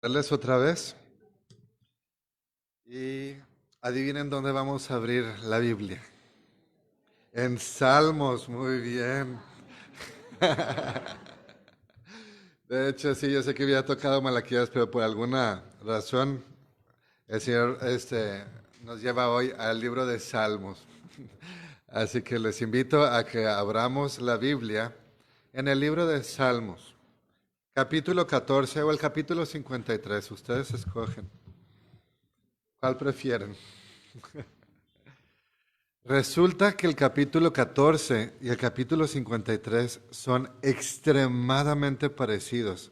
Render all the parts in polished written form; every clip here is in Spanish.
Darles otra vez y adivinen dónde vamos a abrir la Biblia. En Salmos, muy bien. De hecho, sí, yo sé que había tocado Malaquías, pero por alguna razón el Señor nos lleva hoy al libro de Salmos. Así que les invito a que abramos la Biblia en el libro de Salmos, capítulo 14 o el capítulo 53. Ustedes escogen. ¿Cuál prefieren? Resulta que el capítulo 14 y el capítulo 53 son extremadamente parecidos.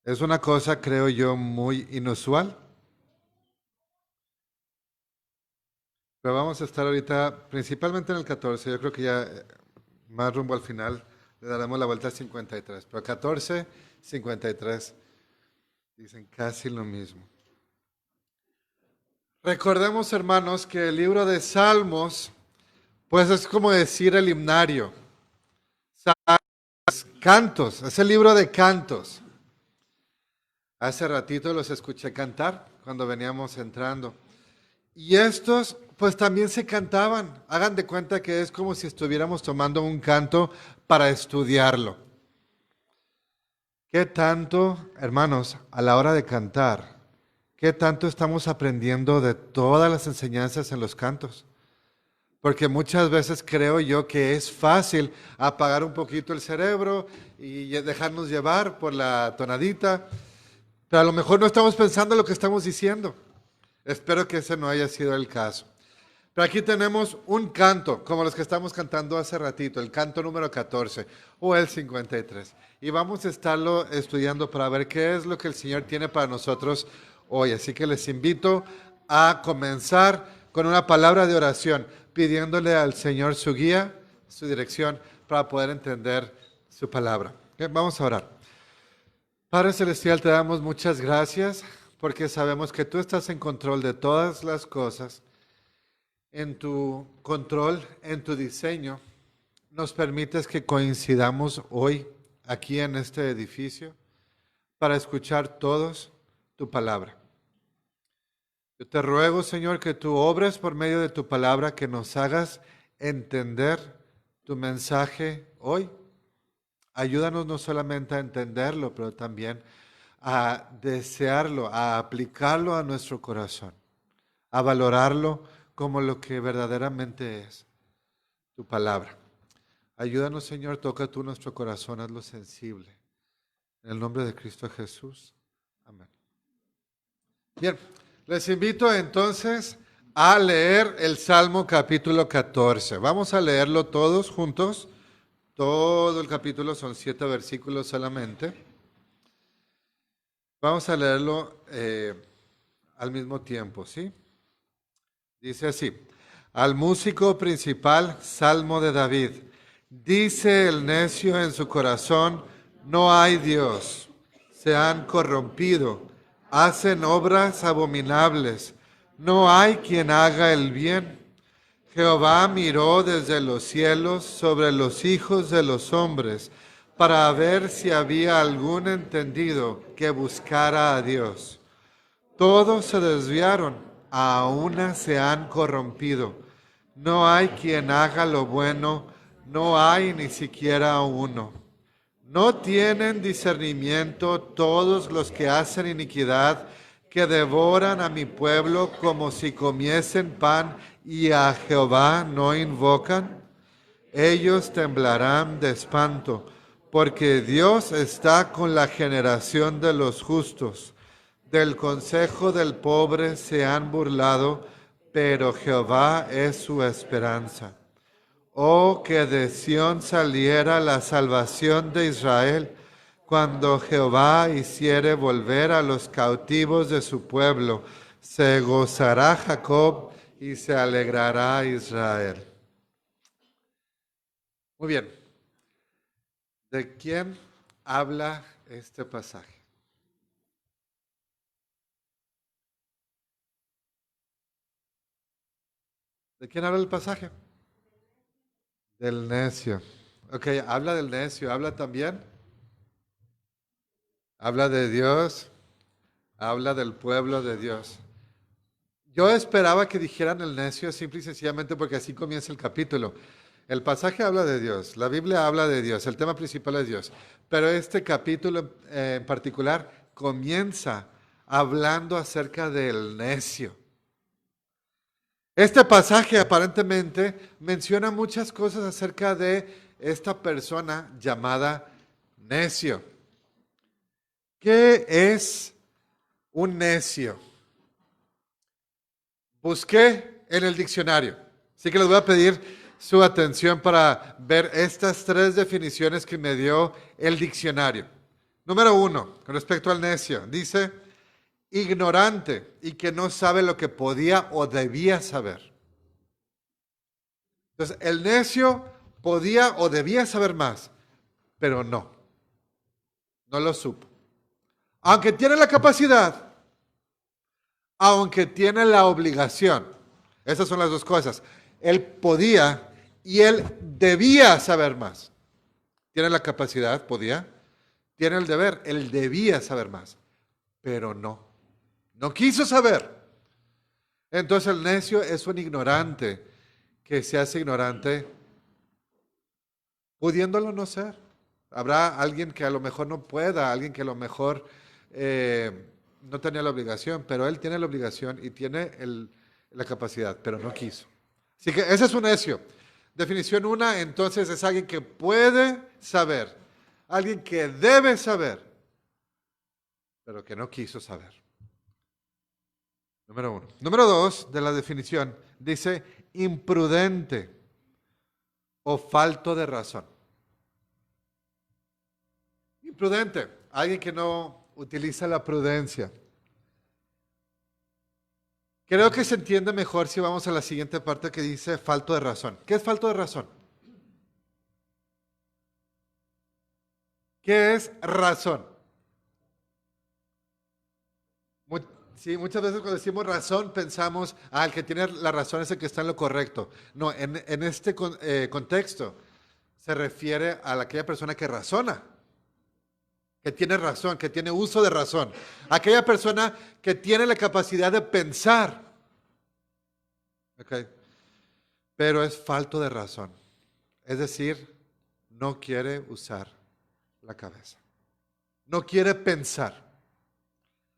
Es una cosa, creo yo, muy inusual, pero vamos a estar ahorita principalmente en el 14. Yo creo que ya más rumbo al final le daremos la vuelta al 53, pero 14, 53 dicen casi lo mismo. Recordemos, hermanos, que el libro de Salmos, pues es como decir el himnario. Cantos, es el libro de cantos. Hace ratito los escuché cantar cuando veníamos entrando. Y estos, pues también se cantaban. Hagan de cuenta que es como si estuviéramos tomando un canto para estudiarlo. ¿Qué tanto, hermanos, a la hora de cantar, qué tanto estamos aprendiendo de todas las enseñanzas en los cantos? Porque muchas veces creo yo que es fácil apagar un poquito el cerebro y dejarnos llevar por la tonadita, pero a lo mejor no estamos pensando lo que estamos diciendo. Espero que ese no haya sido el caso. Pero aquí tenemos un canto, como los que estamos cantando hace ratito, el canto número 14 o el 53. Y vamos a estarlo estudiando para ver qué es lo que el Señor tiene para nosotros hoy. Así que les invito a comenzar con una palabra de oración, pidiéndole al Señor su guía, su dirección, para poder entender su palabra. Vamos a orar. Padre Celestial, te damos muchas gracias porque sabemos que tú estás en control de todas las cosas, en tu control, en tu diseño. Nos permites que coincidamos hoy aquí en este edificio para escuchar todos tu palabra. Yo te ruego, Señor, que tú obres por medio de tu palabra, que nos hagas entender tu mensaje hoy. Ayúdanos no solamente a entenderlo, pero también a desearlo, a aplicarlo a nuestro corazón, a valorarlo como lo que verdaderamente es, tu palabra. Ayúdanos, Señor, toca tú nuestro corazón, hazlo sensible. En el nombre de Cristo Jesús. Amén. Bien, les invito entonces a leer el Salmo capítulo 14. Vamos a leerlo todos juntos. Todo el capítulo son 7 versículos solamente. Vamos a leerlo al mismo tiempo, ¿sí? Dice así, al músico principal, Salmo de David. Dice el necio en su corazón, no hay Dios. Se han corrompido, hacen obras abominables. No hay quien haga el bien. Jehová miró desde los cielos sobre los hijos de los hombres para ver si había algún entendido que buscara a Dios. Todos se desviaron, a una se han corrompido. No hay quien haga lo bueno, no hay ni siquiera uno. No tienen discernimiento todos los que hacen iniquidad, que devoran a mi pueblo como si comiesen pan y a Jehová no invocan. Ellos temblarán de espanto, porque Dios está con la generación de los justos. Del consejo del pobre se han burlado, pero Jehová es su esperanza. Oh, que de Sión saliera la salvación de Israel, cuando Jehová hiciere volver a los cautivos de su pueblo. Se gozará Jacob y se alegrará Israel. Muy bien. ¿De quién habla este pasaje? ¿De quién habla el pasaje? Del necio. Ok, habla del necio, habla también Habla de Dios, habla del pueblo de Dios. Yo esperaba que dijeran el necio simple y sencillamente porque así comienza el capítulo. El pasaje habla de Dios, la Biblia habla de Dios, el tema principal es Dios. Pero este capítulo en particular comienza hablando acerca del necio. Este pasaje aparentemente menciona muchas cosas acerca de esta persona llamada necio. ¿Qué es un necio? Busqué en el diccionario, así que les voy a pedir su atención para ver estas tres definiciones que me dio el diccionario. Número 1, con respecto al necio, dice ignorante y que no sabe lo que podía o debía saber. Entonces, el necio podía o debía saber más, pero no lo supo. Aunque tiene la capacidad, aunque tiene la obligación. Esas son las dos cosas. Él podía y él debía saber más. Tiene la capacidad, podía. Tiene el deber, él debía saber más. Pero no. No quiso saber. Entonces el necio es un ignorante que se hace ignorante pudiéndolo no ser. Habrá alguien que a lo mejor no pueda, alguien que a lo mejor no tenía la obligación, pero él tiene la obligación y tiene la capacidad, pero no quiso. Así que ese es un necio. Definición 1, entonces es alguien que puede saber, alguien que debe saber, pero que no quiso saber. Número 1. Número 2 de la definición dice imprudente o falto de razón. Imprudente, alguien que no utiliza la prudencia. Creo que se entiende mejor si vamos a la siguiente parte que dice falto de razón. ¿Qué es falto de razón? ¿Qué es razón? Sí, muchas veces cuando decimos razón pensamos, el que tiene la razón es el que está en lo correcto. No, en este contexto se refiere a aquella persona que razona, que tiene razón, que tiene uso de razón. Aquella persona que tiene la capacidad de pensar. Okay. Pero es falto de razón. Es decir, no quiere usar la cabeza. No quiere pensar.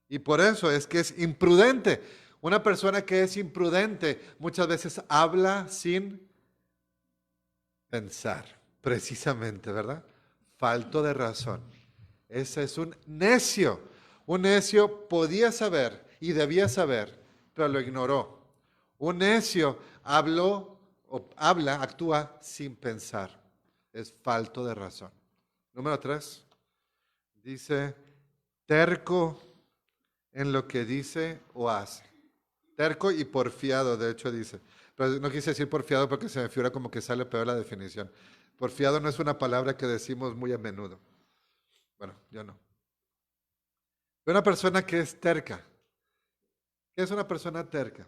Y por eso es que es imprudente. Una persona que es imprudente muchas veces habla sin pensar, precisamente, ¿verdad? Falto de razón. Ese es un necio. Un necio podía saber y debía saber, pero lo ignoró. Un necio actúa sin pensar. Es falto de razón. Número 3, dice terco en lo que dice o hace. Terco y porfiado, de hecho dice. Pero no quise decir porfiado porque se me figura como que sale peor la definición. Porfiado no es una palabra que decimos muy a menudo. Bueno, yo no. Una persona que es terca. ¿Qué es una persona terca?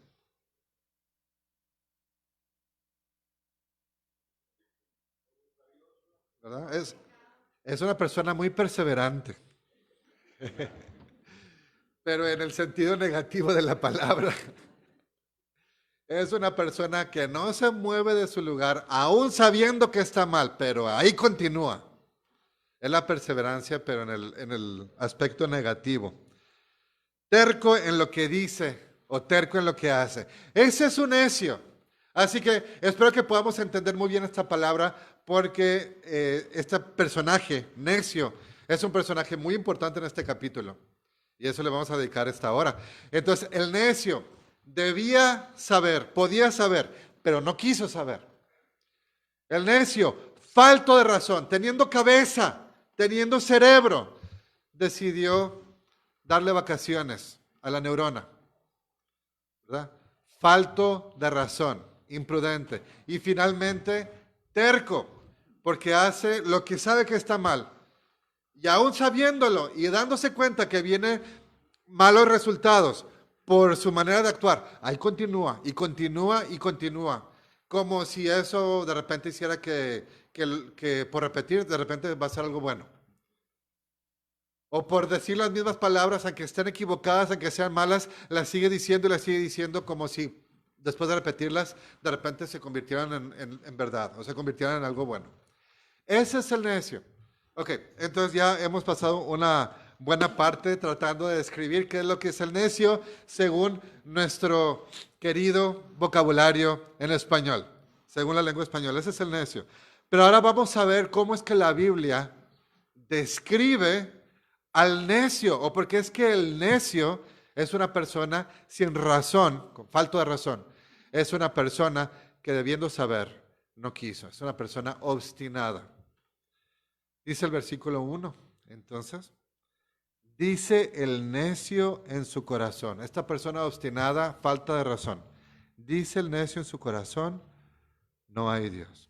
¿Verdad? Es una persona muy perseverante. Pero en el sentido negativo de la palabra. Es una persona que no se mueve de su lugar, aún sabiendo que está mal, pero ahí continúa. Es la perseverancia, pero en el aspecto negativo. Terco en lo que dice o terco en lo que hace. Ese es un necio. Así que espero que podamos entender muy bien esta palabra porque este personaje, necio, es un personaje muy importante en este capítulo. Y eso le vamos a dedicar esta hora. Entonces, el necio debía saber, podía saber, pero no quiso saber. El necio, falto de razón, teniendo cabeza, teniendo cerebro, decidió darle vacaciones a la neurona. ¿Verdad? Falto de razón, imprudente. Y finalmente, terco, porque hace lo que sabe que está mal. Y aún sabiéndolo y dándose cuenta que viene malos resultados por su manera de actuar, ahí continúa y continúa y continúa. Como si eso de repente hiciera que por repetir, de repente va a ser algo bueno. O por decir las mismas palabras, aunque estén equivocadas, aunque sean malas, las sigue diciendo y las sigue diciendo como si después de repetirlas, de repente se convirtieran en verdad o se convirtieran en algo bueno. Ese es el necio. Ok, entonces ya hemos pasado una buena parte tratando de describir qué es lo que es el necio según nuestro querido vocabulario en español, según la lengua española. Ese es el necio. Pero ahora vamos a ver cómo es que la Biblia describe al necio, o porque es que el necio es una persona sin razón, con falta de razón. Es una persona que debiendo saber no quiso, es una persona obstinada. Dice el versículo 1, entonces, dice el necio en su corazón, esta persona obstinada, falta de razón. Dice el necio en su corazón, no hay Dios.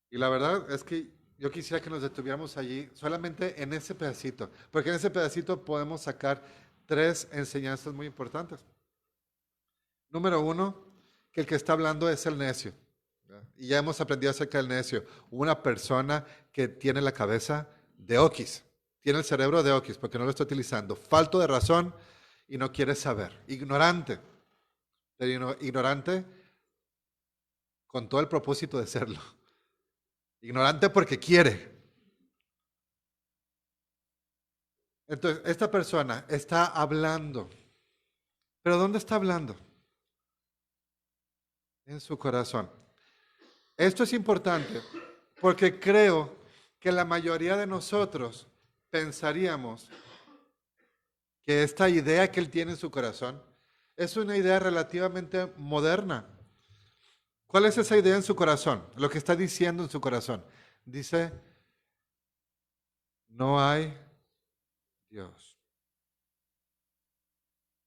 Y la verdad es que yo quisiera que nos detuviéramos allí, solamente en ese pedacito, porque en ese pedacito podemos sacar tres enseñanzas muy importantes. Número uno, que el que está hablando es el necio. Y ya hemos aprendido acerca del necio. Una persona que tiene la cabeza de oquis, tiene el cerebro de oquis, porque no lo está utilizando. Falto de razón y no quiere saber. Ignorante. Pero ignorante con todo el propósito de serlo. Ignorante porque quiere. Entonces, esta persona está hablando. ¿Pero dónde está hablando? En su corazón. Esto es importante porque creo que la mayoría de nosotros pensaríamos que esta idea que él tiene en su corazón es una idea relativamente moderna. ¿Cuál es esa idea en su corazón? Lo que está diciendo en su corazón. Dice, no hay Dios.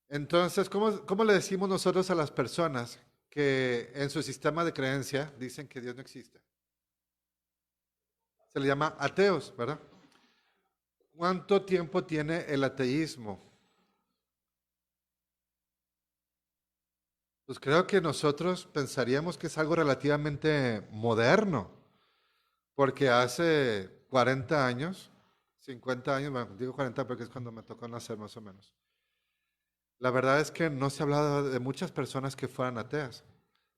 Entonces, ¿cómo le decimos nosotros a las personas que en su sistema de creencia dicen que Dios no existe? Se le llama ateos, ¿verdad? ¿Cuánto tiempo tiene el ateísmo? Pues creo que nosotros pensaríamos que es algo relativamente moderno, porque hace 40 años, 50 años, bueno, digo 40 porque es cuando me tocó nacer más o menos. La verdad es que no se hablaba de muchas personas que fueran ateas,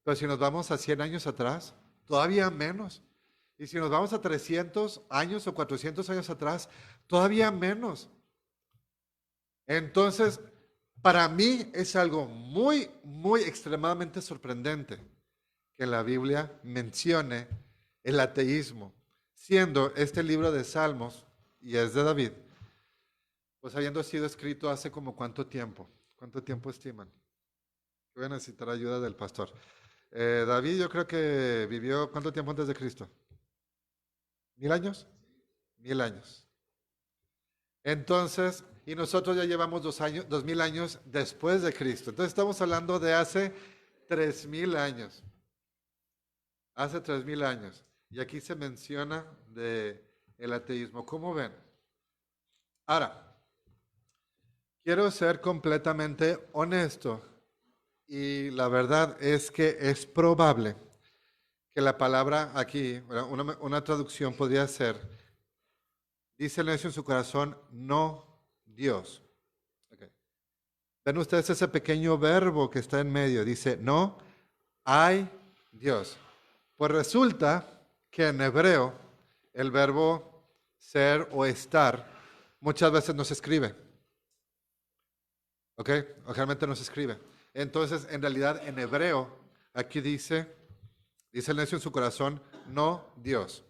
pero si nos vamos a 100 años atrás, todavía menos. Y si nos vamos a 300 años o 400 años atrás, todavía menos. Entonces, para mí es algo muy, muy extremadamente sorprendente que la Biblia mencione el ateísmo, siendo este libro de Salmos, y es de David, pues habiendo sido escrito hace como cuánto tiempo. ¿Cuánto tiempo estiman? Voy a necesitar ayuda del pastor. David yo creo que vivió ¿cuánto tiempo antes de Cristo? ¿1000 años? 1000 años. Entonces, y nosotros ya llevamos 2000 años después de Cristo. Entonces estamos hablando de hace 3000 años. Hace 3000 años. Y aquí se menciona de el ateísmo. ¿Cómo ven? Ahora, quiero ser completamente honesto. Y la verdad es que es probable que la palabra aquí, una traducción podría ser, dice el necio en su corazón, no Dios. Okay. Ven ustedes ese pequeño verbo que está en medio, dice, no hay Dios. Pues resulta que en hebreo el verbo ser o estar muchas veces no se escribe. ¿Ok? O realmente no se escribe. Entonces, en realidad, en hebreo, aquí dice el necio en su corazón, no Dios.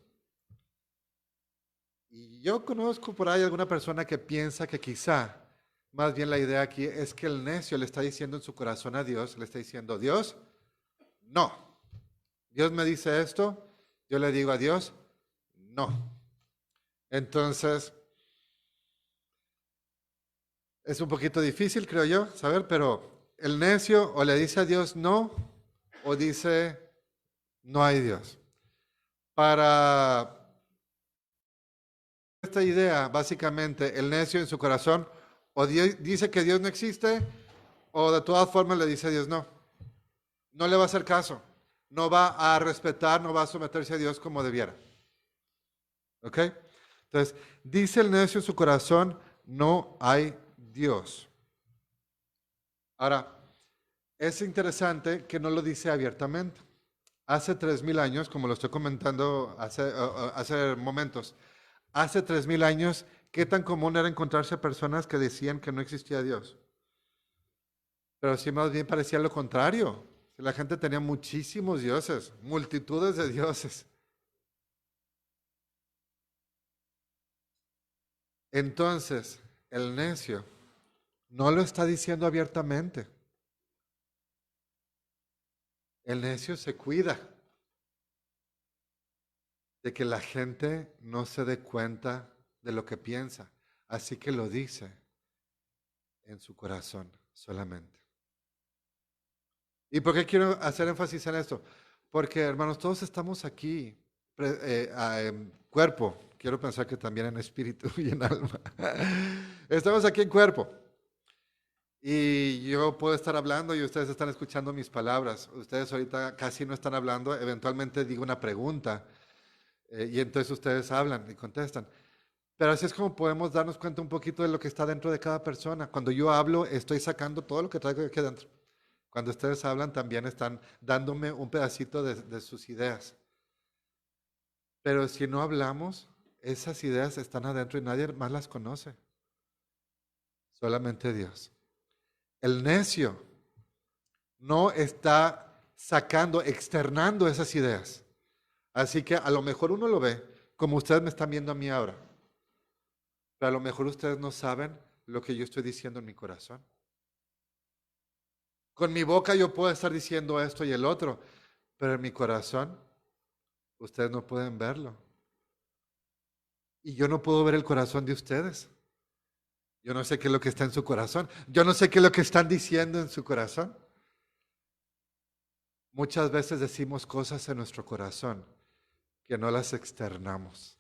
Y yo conozco por ahí alguna persona que piensa que quizá, más bien la idea aquí es que el necio le está diciendo en su corazón a Dios, le está diciendo, Dios, no. Dios me dice esto, yo le digo a Dios, no. Entonces, es un poquito difícil, creo yo, saber, pero el necio o le dice a Dios no, o dice, no hay Dios. Para esta idea, básicamente, el necio en su corazón o dice que Dios no existe, o de todas formas le dice a Dios no. No le va a hacer caso. No va a respetar, no va a someterse a Dios como debiera. ¿Ok? Entonces Entonces, dice el necio en su corazón, no hay Dios. Ahora, es interesante que no lo dice abiertamente. Hace 3000 años, como lo estoy comentando hace momentos, hace 3000 años, ¿qué tan común era encontrarse personas que decían que no existía Dios? Pero sí, más bien parecía lo contrario. La gente tenía muchísimos dioses, multitudes de dioses. Entonces, el necio no lo está diciendo abiertamente. El necio se cuida de que la gente no se dé cuenta de lo que piensa. Así que lo dice en su corazón solamente. ¿Y por qué quiero hacer énfasis en esto? Porque, hermanos, todos estamos aquí, en cuerpo. Quiero pensar que también en espíritu y en alma. Estamos aquí en cuerpo. Y yo puedo estar hablando y ustedes están escuchando mis palabras. Ustedes ahorita casi no están hablando. Eventualmente digo una pregunta y entonces ustedes hablan y contestan. Pero así es como podemos darnos cuenta un poquito de lo que está dentro de cada persona. Cuando yo hablo, estoy sacando todo lo que traigo aquí adentro. Cuando ustedes hablan, también están dándome un pedacito de sus ideas. Pero si no hablamos, esas ideas están adentro y nadie más las conoce. Solamente Dios. El necio no está sacando, externando esas ideas. Así que a lo mejor uno lo ve, como ustedes me están viendo a mí ahora. Pero a lo mejor ustedes no saben lo que yo estoy diciendo en mi corazón. Con mi boca yo puedo estar diciendo esto y el otro, pero en mi corazón ustedes no pueden verlo. Y yo no puedo ver el corazón de ustedes. Yo no sé qué es lo que está en su corazón. Yo no sé qué es lo que están diciendo en su corazón. Muchas veces decimos cosas en nuestro corazón que no las externamos.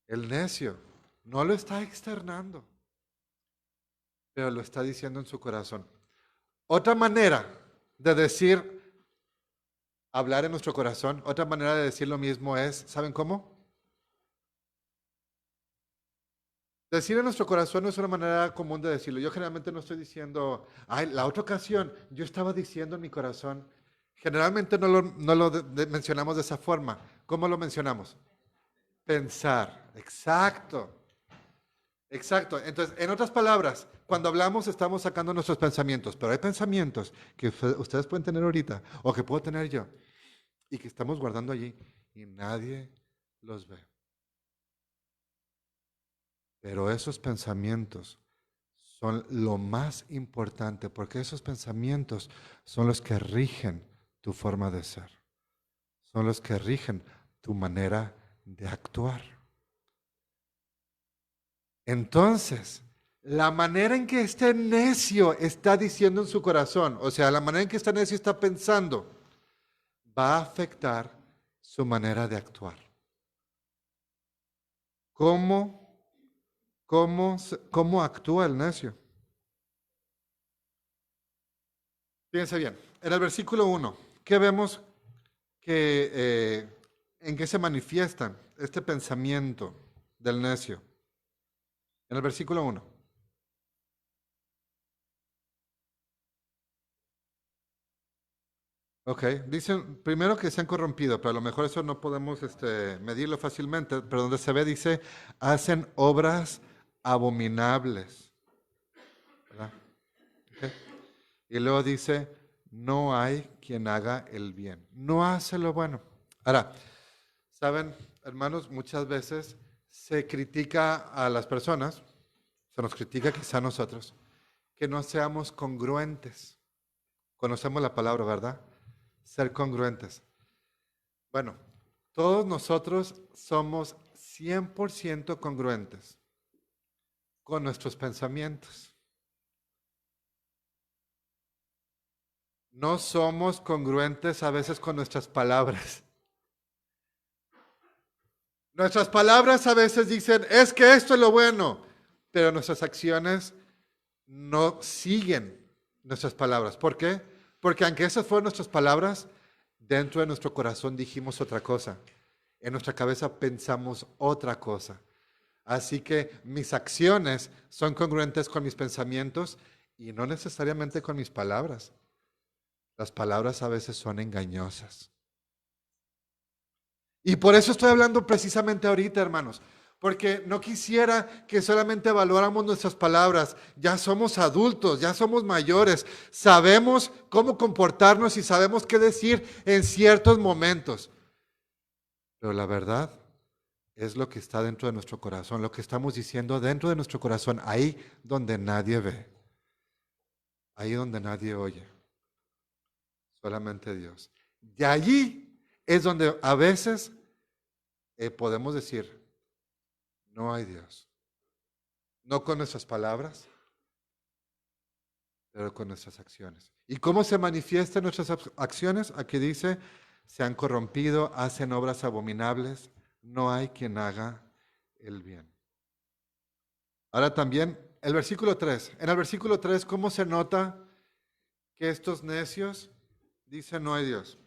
El necio no lo está externando, pero lo está diciendo en su corazón. Otra manera de decir, hablar en nuestro corazón, otra manera de decir lo mismo es, ¿saben cómo? Decir en nuestro corazón no es una manera común de decirlo. Yo generalmente no estoy diciendo, ay, la otra ocasión, yo estaba diciendo en mi corazón. Generalmente no lo mencionamos de esa forma. ¿Cómo lo mencionamos? Pensar. Exacto. Exacto. Entonces, en otras palabras, cuando hablamos estamos sacando nuestros pensamientos, pero hay pensamientos que ustedes pueden tener ahorita o que puedo tener yo y que estamos guardando allí y nadie los ve. Pero esos pensamientos son lo más importante porque esos pensamientos son los que rigen tu forma de ser. Son los que rigen tu manera de actuar. Entonces, la manera en que este necio está diciendo en su corazón, o sea, la manera en que este necio está pensando, va a afectar su manera de actuar. ¿Cómo actúa el necio? Fíjense bien, en el versículo 1, ¿qué vemos en qué se manifiesta este pensamiento del necio? En el versículo 1. Ok, dicen primero que se han corrompido, pero a lo mejor eso no podemos medirlo fácilmente, pero donde se ve dice, hacen obras abominables. ¿Verdad? Ok. Y luego dice, no hay quien haga el bien, no hace lo bueno. Ahora, saben, hermanos, muchas veces se critica a las personas, se nos critica quizá a nosotros, que no seamos congruentes. Conocemos la palabra, ¿verdad? Ser congruentes. Bueno, todos nosotros somos 100% congruentes con nuestros pensamientos. No somos congruentes a veces con nuestras palabras. Nuestras palabras a veces dicen, es que esto es lo bueno, pero nuestras acciones no siguen nuestras palabras. ¿Por qué? Porque aunque esas fueron nuestras palabras, dentro de nuestro corazón dijimos otra cosa. En nuestra cabeza pensamos otra cosa. Así que mis acciones son congruentes con mis pensamientos y no necesariamente con mis palabras. Las palabras a veces son engañosas. Y por eso estoy hablando precisamente ahorita, hermanos, porque no quisiera que solamente evaluáramos nuestras palabras. Ya somos adultos, ya somos mayores, sabemos cómo comportarnos y sabemos qué decir en ciertos momentos. Pero la verdad es lo que está dentro de nuestro corazón, lo que estamos diciendo dentro de nuestro corazón, ahí donde nadie ve, ahí donde nadie oye, solamente Dios. De allí es donde a veces podemos decir, no hay Dios. No con nuestras palabras, pero con nuestras acciones. ¿Y cómo se manifiestan nuestras acciones? Aquí dice, se han corrompido, hacen obras abominables, no hay quien haga el bien. Ahora también, el versículo 3. En el versículo 3, ¿cómo se nota que estos necios dicen no hay Dios?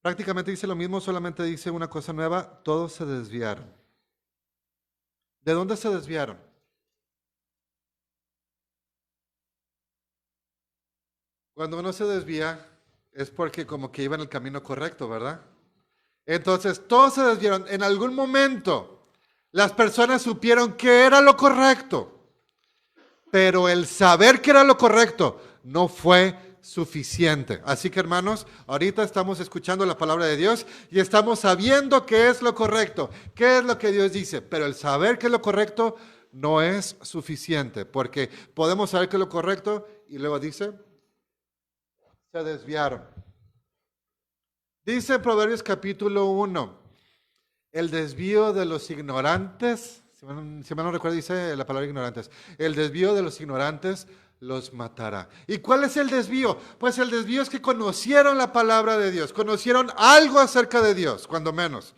Prácticamente dice lo mismo, solamente dice una cosa nueva, todos se desviaron. ¿De dónde se desviaron? Cuando uno se desvía es porque como que iba en el camino correcto, ¿verdad? Entonces, todos se desviaron. En algún momento, las personas supieron que era lo correcto, pero el saber que era lo correcto no fue suficiente. Así que, hermanos, ahorita estamos escuchando la palabra de Dios y estamos sabiendo qué es lo correcto, qué es lo que Dios dice, pero el saber que es lo correcto no es suficiente, porque podemos saber que es lo correcto y luego dice, se desviaron. Dice Proverbios capítulo 1, el desvío de los ignorantes, si mal no recuerdo dice la palabra ignorantes, el desvío de los ignorantes los matará. ¿Y cuál es el desvío? Pues el desvío es que conocieron la palabra de Dios, conocieron algo acerca de Dios, cuando menos.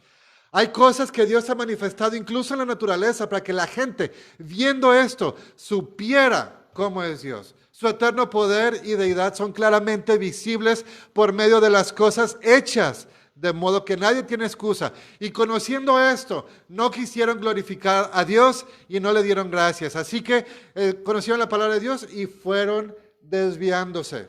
Hay cosas que Dios ha manifestado incluso en la naturaleza para que la gente, viendo esto, supiera cómo es Dios. Su eterno poder y deidad son claramente visibles por medio de las cosas hechas, de modo que nadie tiene excusa. Y conociendo esto, no quisieron glorificar a Dios y no le dieron gracias. Así que conocieron la palabra de Dios y fueron desviándose.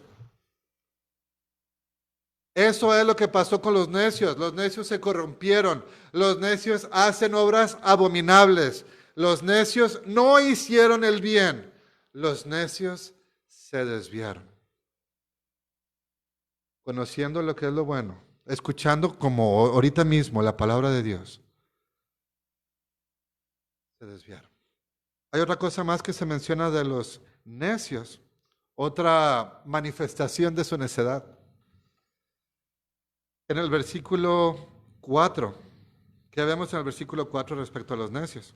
Eso es lo que pasó con los necios. Los necios se corrompieron. Los necios hacen obras abominables. Los necios no hicieron el bien. Los necios se desviaron. Conociendo lo que es lo bueno, escuchando como ahorita mismo la palabra de Dios, se desviaron. Hay otra cosa más que se menciona de los necios, otra manifestación de su necedad. En el versículo 4, ¿qué vemos en el versículo 4 respecto a los necios?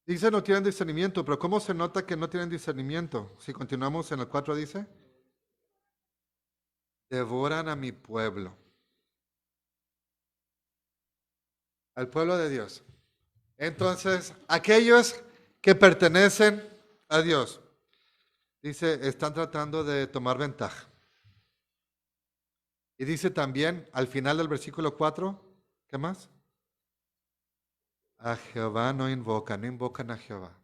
Dice no tienen discernimiento, pero ¿cómo se nota que no tienen discernimiento? Si continuamos en el 4 dice, devoran a mi pueblo. Al pueblo de Dios. Entonces, aquellos que pertenecen a Dios, dice, están tratando de tomar ventaja. Y dice también, al final del versículo 4, ¿qué más? A Jehová no invocan a Jehová.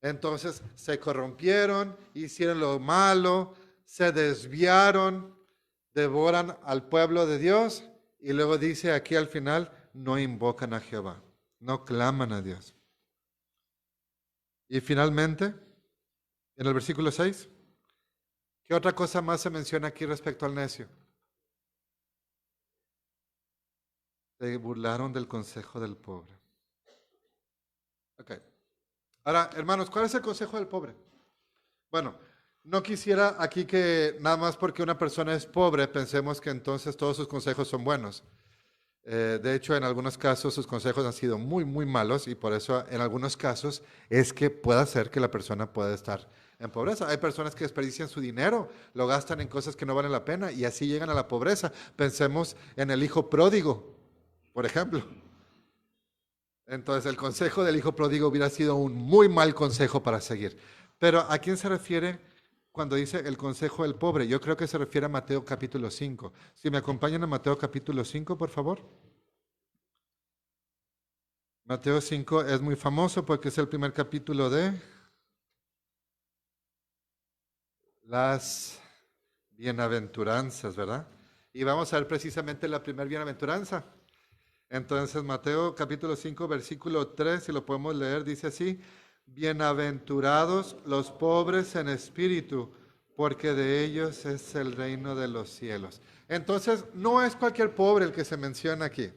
Entonces se corrompieron, hicieron lo malo, se desviaron, devoran al pueblo de Dios y luego dice aquí al final, no invocan a Jehová, no claman a Dios. Y finalmente, en el versículo 6, ¿qué otra cosa más se menciona aquí respecto al necio? Se burlaron del consejo del pobre. Ok. Ahora, hermanos, ¿cuál es el consejo del pobre? Bueno, no quisiera aquí que nada más porque una persona es pobre pensemos que entonces todos sus consejos son buenos. De hecho, en algunos casos sus consejos han sido muy, muy malos y por eso en algunos casos es que puede ser que la persona pueda estar en pobreza. Hay personas que desperdician su dinero, lo gastan en cosas que no valen la pena y así llegan a la pobreza. Pensemos en el hijo pródigo, por ejemplo. Entonces, el consejo del hijo pródigo hubiera sido un muy mal consejo para seguir. Pero ¿a quién se refiere cuando dice el consejo del pobre? Yo creo que se refiere a Mateo capítulo 5. Si me acompañan a Mateo capítulo 5, por favor. Mateo 5 es muy famoso porque es el primer capítulo de las bienaventuranzas, ¿verdad? Y vamos a ver precisamente la primera bienaventuranza. Entonces, Mateo capítulo 5, versículo 3, si lo podemos leer, dice así: bienaventurados los pobres en espíritu, porque de ellos es el reino de los cielos. Entonces, no es cualquier pobre el que se menciona aquí,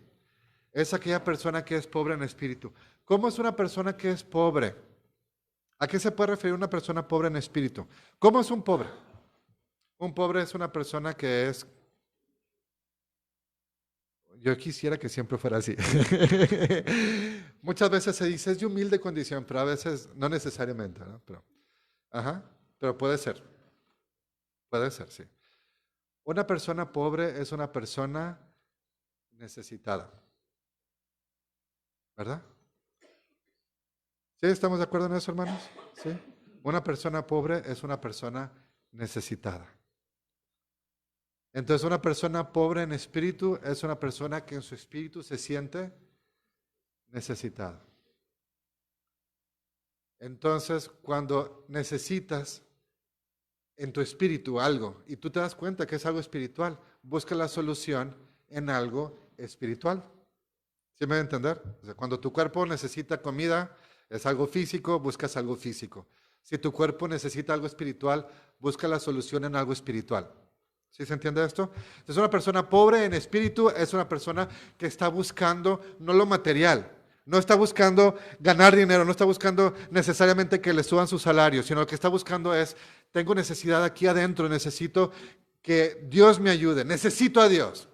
es aquella persona que es pobre en espíritu. ¿Cómo es una persona que es pobre? ¿A qué se puede referir una persona pobre en espíritu? ¿Cómo es un pobre? Un pobre es una persona que es... Yo quisiera que siempre fuera así. Muchas veces se dice es de humilde condición, pero a veces no necesariamente, ¿no? Pero puede ser, sí. Una persona pobre es una persona necesitada, ¿verdad? ¿Sí estamos de acuerdo en eso, hermanos? Sí. Una persona pobre es una persona necesitada. Entonces, una persona pobre en espíritu es una persona que en su espíritu se siente necesitada. Entonces, cuando necesitas en tu espíritu algo y tú te das cuenta que es algo espiritual, busca la solución en algo espiritual. ¿Sí me va a entender? O sea, cuando tu cuerpo necesita comida, es algo físico, buscas algo físico. Si tu cuerpo necesita algo espiritual, busca la solución en algo espiritual. ¿Sí se entiende esto? Entonces, una persona pobre en espíritu es una persona que está buscando no lo material, no está buscando ganar dinero, no está buscando necesariamente que le suban su salario, sino lo que está buscando es, tengo necesidad aquí adentro, necesito que Dios me ayude, necesito a Dios.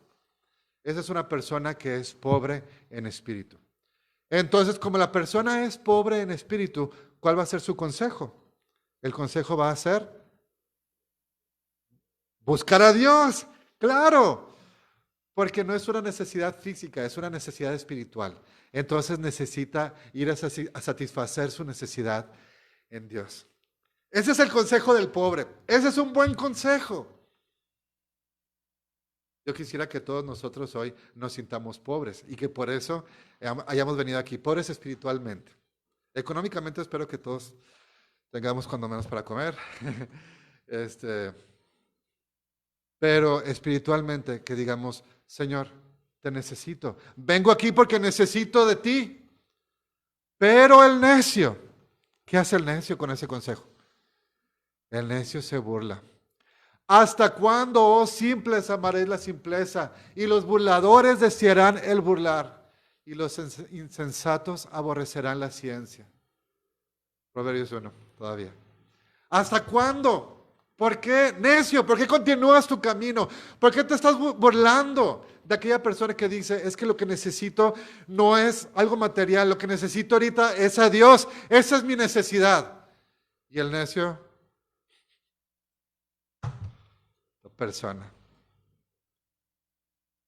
Esa es una persona que es pobre en espíritu. Entonces, como la persona es pobre en espíritu, ¿cuál va a ser su consejo? El consejo va a ser buscar a Dios, claro, porque no es una necesidad física, es una necesidad espiritual. Entonces necesita ir a satisfacer su necesidad en Dios. Ese es el consejo del pobre. Ese es un buen consejo. Yo quisiera que todos nosotros hoy nos sintamos pobres y que por eso hayamos venido aquí, pobres espiritualmente. Económicamente espero que todos tengamos cuando menos para comer. Pero espiritualmente que digamos, Señor, te necesito. Vengo aquí porque necesito de ti. Pero el necio, ¿qué hace el necio con ese consejo? El necio se burla. ¿Hasta cuándo, oh simples, amaréis la simpleza? Y los burladores desearán el burlar. Y los insensatos aborrecerán la ciencia. Proverbios 1, todavía. ¿Hasta cuándo? ¿Por qué, necio? ¿Por qué continúas tu camino? ¿Por qué te estás burlando de aquella persona que dice, es que lo que necesito no es algo material, lo que necesito ahorita es a Dios, esa es mi necesidad? Y el necio, la persona.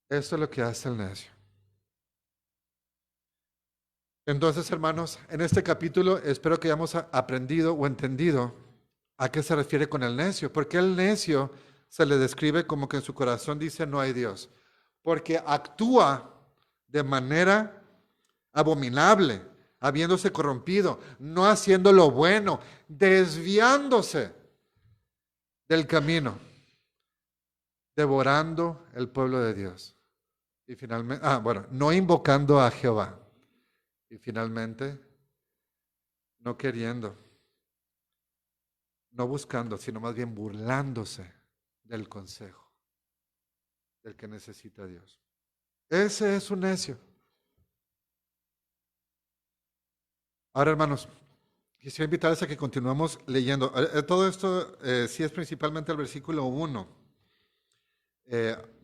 Esto es lo que hace el necio. Entonces, hermanos, en este capítulo espero que hayamos aprendido o entendido a qué se refiere con el necio. Porque el necio se le describe como que en su corazón dice no hay Dios. Porque actúa de manera abominable, habiéndose corrompido, no haciendo lo bueno, desviándose del camino, devorando el pueblo de Dios. Y finalmente, no invocando a Jehová. Y finalmente, no queriendo, no buscando, sino más bien burlándose del consejo del que necesita Dios. Ese es un necio. Ahora, hermanos, quisiera invitarles a que continuemos leyendo. Todo esto sí es principalmente el versículo 1,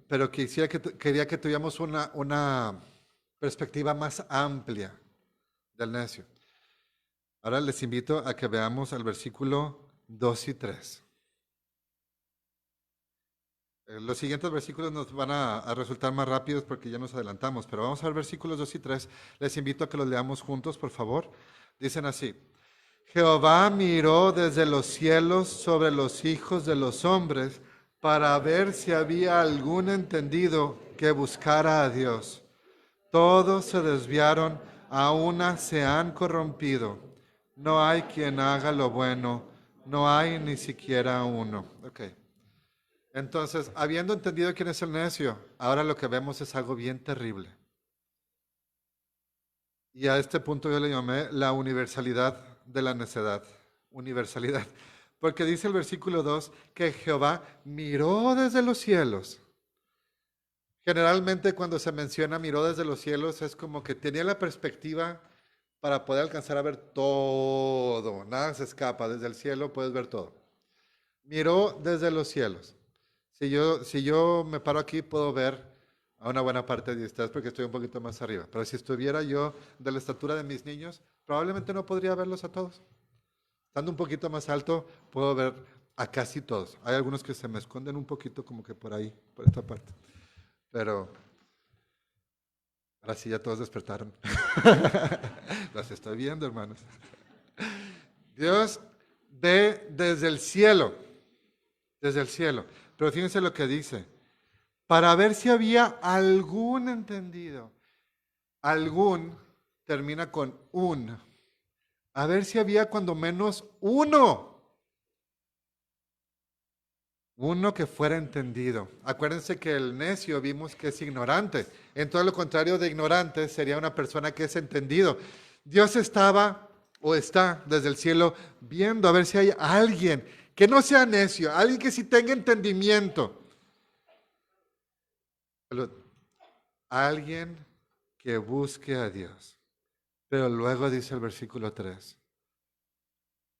pero quería que tuviéramos una perspectiva más amplia del necio. Ahora les invito a que veamos el versículo 2 y 3. Los siguientes versículos nos van a resultar más rápidos porque ya nos adelantamos, pero vamos a ver versículos 2 y 3. Les invito a que los leamos juntos, por favor. Dicen así: Jehová miró desde los cielos sobre los hijos de los hombres para ver si había algún entendido que buscara a Dios. Todos se desviaron, a una se han corrompido. No hay quien haga lo bueno, no hay ni siquiera uno. Okay. Entonces, habiendo entendido quién es el necio, ahora lo que vemos es algo bien terrible. Y a este punto yo le llamé la universalidad de la necedad. Universalidad. Porque dice el versículo 2 que Jehová miró desde los cielos. Generalmente cuando se menciona miró desde los cielos es como que tenía la perspectiva para poder alcanzar a ver todo. Nada se escapa. Desde el cielo puedes ver todo. Miró desde los cielos. Si yo me paro aquí puedo ver a una buena parte de ustedes porque estoy un poquito más arriba. Pero si estuviera yo de la estatura de mis niños, probablemente no podría verlos a todos. Estando un poquito más alto, puedo ver a casi todos. Hay algunos que se me esconden un poquito como que por ahí, por esta parte. Pero ahora sí ya todos despertaron. Los estoy viendo, hermanos. Dios ve desde el cielo. Desde el cielo. Pero fíjense lo que dice. Para ver si había algún entendido. Algún termina con un. A ver si había cuando menos uno. Uno que fuera entendido. Acuérdense que el necio vimos que es ignorante. En todo lo contrario de ignorante sería una persona que es entendido. Dios estaba o está desde el cielo viendo a ver si hay alguien que no sea necio, alguien que sí tenga entendimiento. Alguien que busque a Dios. Pero luego dice el versículo 3,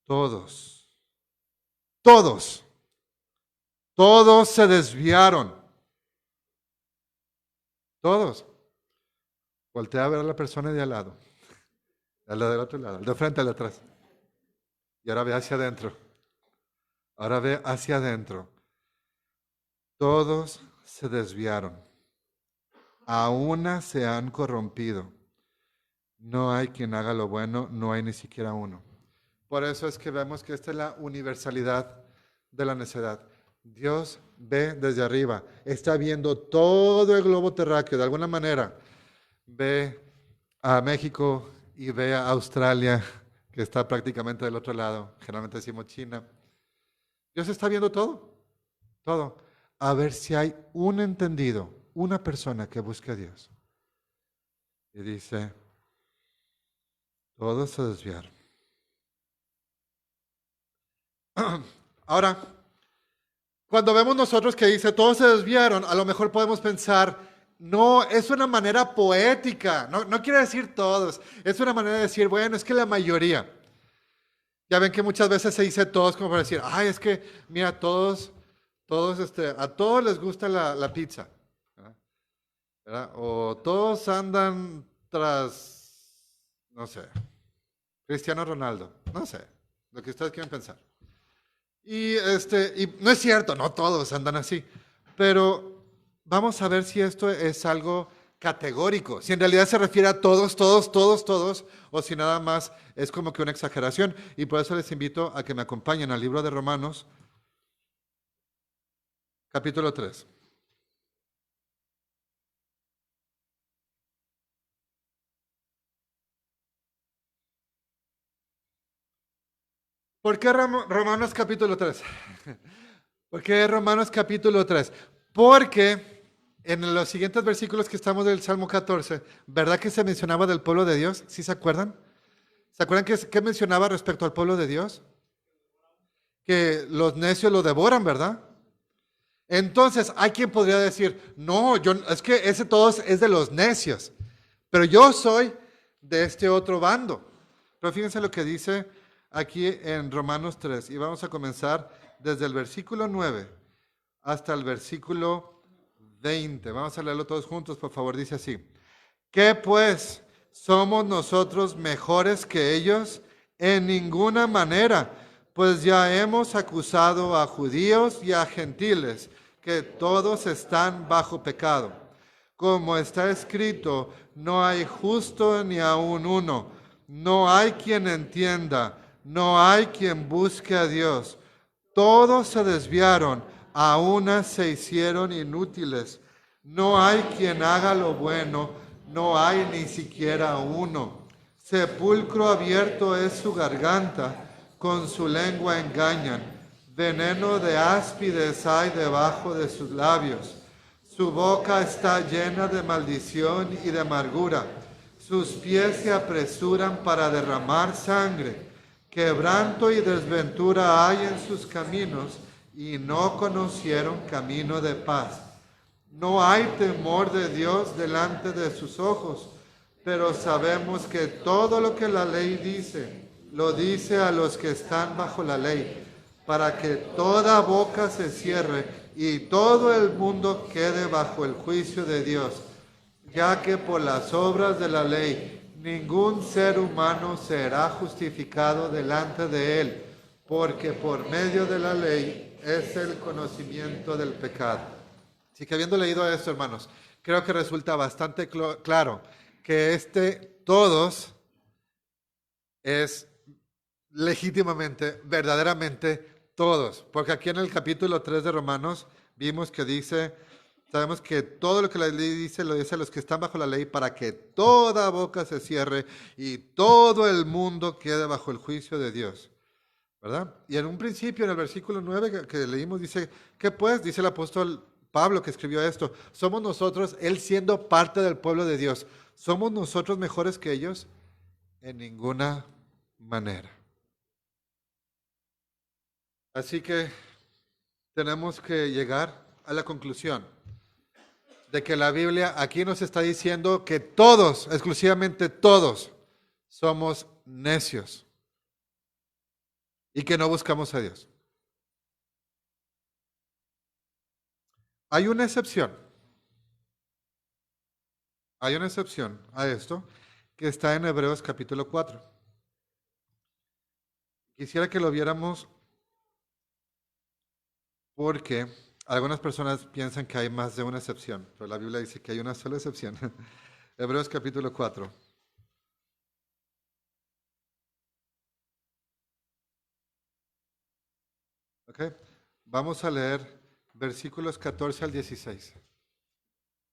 todos se desviaron. Todos. Voltea a ver a la persona de al lado, a la del otro lado, al de frente, al de atrás. Y ahora ve hacia adentro. Ahora ve hacia adentro. Todos se desviaron. A una se han corrompido. No hay quien haga lo bueno, no hay ni siquiera uno. Por eso es que vemos que esta es la universalidad de la necedad. Dios ve desde arriba, está viendo todo el globo terráqueo, de alguna manera. Ve a México y ve a Australia, que está prácticamente del otro lado. Generalmente decimos China. Dios está viendo todo, todo. A ver si hay un entendido, una persona que busque a Dios. Y dice, todos se desviaron. Ahora, cuando vemos nosotros que dice, todos se desviaron, a lo mejor podemos pensar, no, es una manera poética, no quiere decir todos, es una manera de decir, bueno, es que la mayoría. Ya ven que muchas veces se dice todos como para decir, ay, es que, mira, a todos les gusta la pizza, ¿verdad? O todos andan tras, no sé, Cristiano Ronaldo, no sé, lo que ustedes quieren pensar. Y no es cierto, no todos andan así, pero vamos a ver si esto es algo categórico, si en realidad se refiere a todos, o si nada más es como que una exageración. Y por eso les invito a que me acompañen al libro de Romanos, capítulo 3. ¿Por qué Romanos capítulo 3? ¿Por qué Romanos capítulo 3? Porque en los siguientes versículos que estamos del Salmo 14, ¿verdad que se mencionaba del pueblo de Dios? ¿Sí se acuerdan? ¿Se acuerdan qué mencionaba respecto al pueblo de Dios? Que los necios lo devoran, ¿verdad? Entonces, hay quien podría decir, no, es que ese todos es de los necios, pero yo soy de este otro bando. Pero fíjense lo que dice aquí en Romanos 3, y vamos a comenzar desde el versículo 9 hasta el versículo 20. Vamos a leerlo todos juntos, por favor. Dice así, ¿qué pues? ¿Somos nosotros mejores que ellos? En ninguna manera, pues ya hemos acusado a judíos y a gentiles, que todos están bajo pecado. Como está escrito, no hay justo ni aun uno, no hay quien entienda, No hay quien busque a Dios. Todos se desviaron, a unas se hicieron inútiles. No hay quien haga lo bueno, no hay ni siquiera uno. Sepulcro abierto es su garganta, con su lengua engañan. Veneno de áspides hay debajo de sus labios. Su boca está llena de maldición y de amargura. Sus pies se apresuran para derramar sangre. Quebranto y desventura hay en sus caminos, y no conocieron camino de paz. No hay temor de Dios delante de sus ojos, pero sabemos que todo lo que la ley dice, lo dice a los que están bajo la ley, para que toda boca se cierre y todo el mundo quede bajo el juicio de Dios, ya que por las obras de la ley ningún ser humano será justificado delante de él, porque por medio de la ley es el conocimiento del pecado. Así que habiendo leído esto, hermanos, creo que resulta bastante claro que todos es legítimamente, verdaderamente todos. Porque aquí en el capítulo 3 de Romanos vimos que dice, sabemos que todo lo que la ley dice, lo dice a los que están bajo la ley para que toda boca se cierre y todo el mundo quede bajo el juicio de Dios. ¿Verdad? Y en un principio, en el versículo 9 que leímos, dice, ¿qué pues? Dice el apóstol Pablo que escribió esto, somos nosotros, él siendo parte del pueblo de Dios, ¿somos nosotros mejores que ellos? En ninguna manera. Así que tenemos que llegar a la conclusión de que la Biblia aquí nos está diciendo que todos, exclusivamente todos, somos necios y que no buscamos a Dios. Hay una excepción. Hay una excepción a esto que está en Hebreos capítulo 4. Quisiera que lo viéramos porque algunas personas piensan que hay más de una excepción, pero la Biblia dice que hay una sola excepción. Hebreos capítulo 4. ¿Ok? Vamos a leer versículos 14 al 16.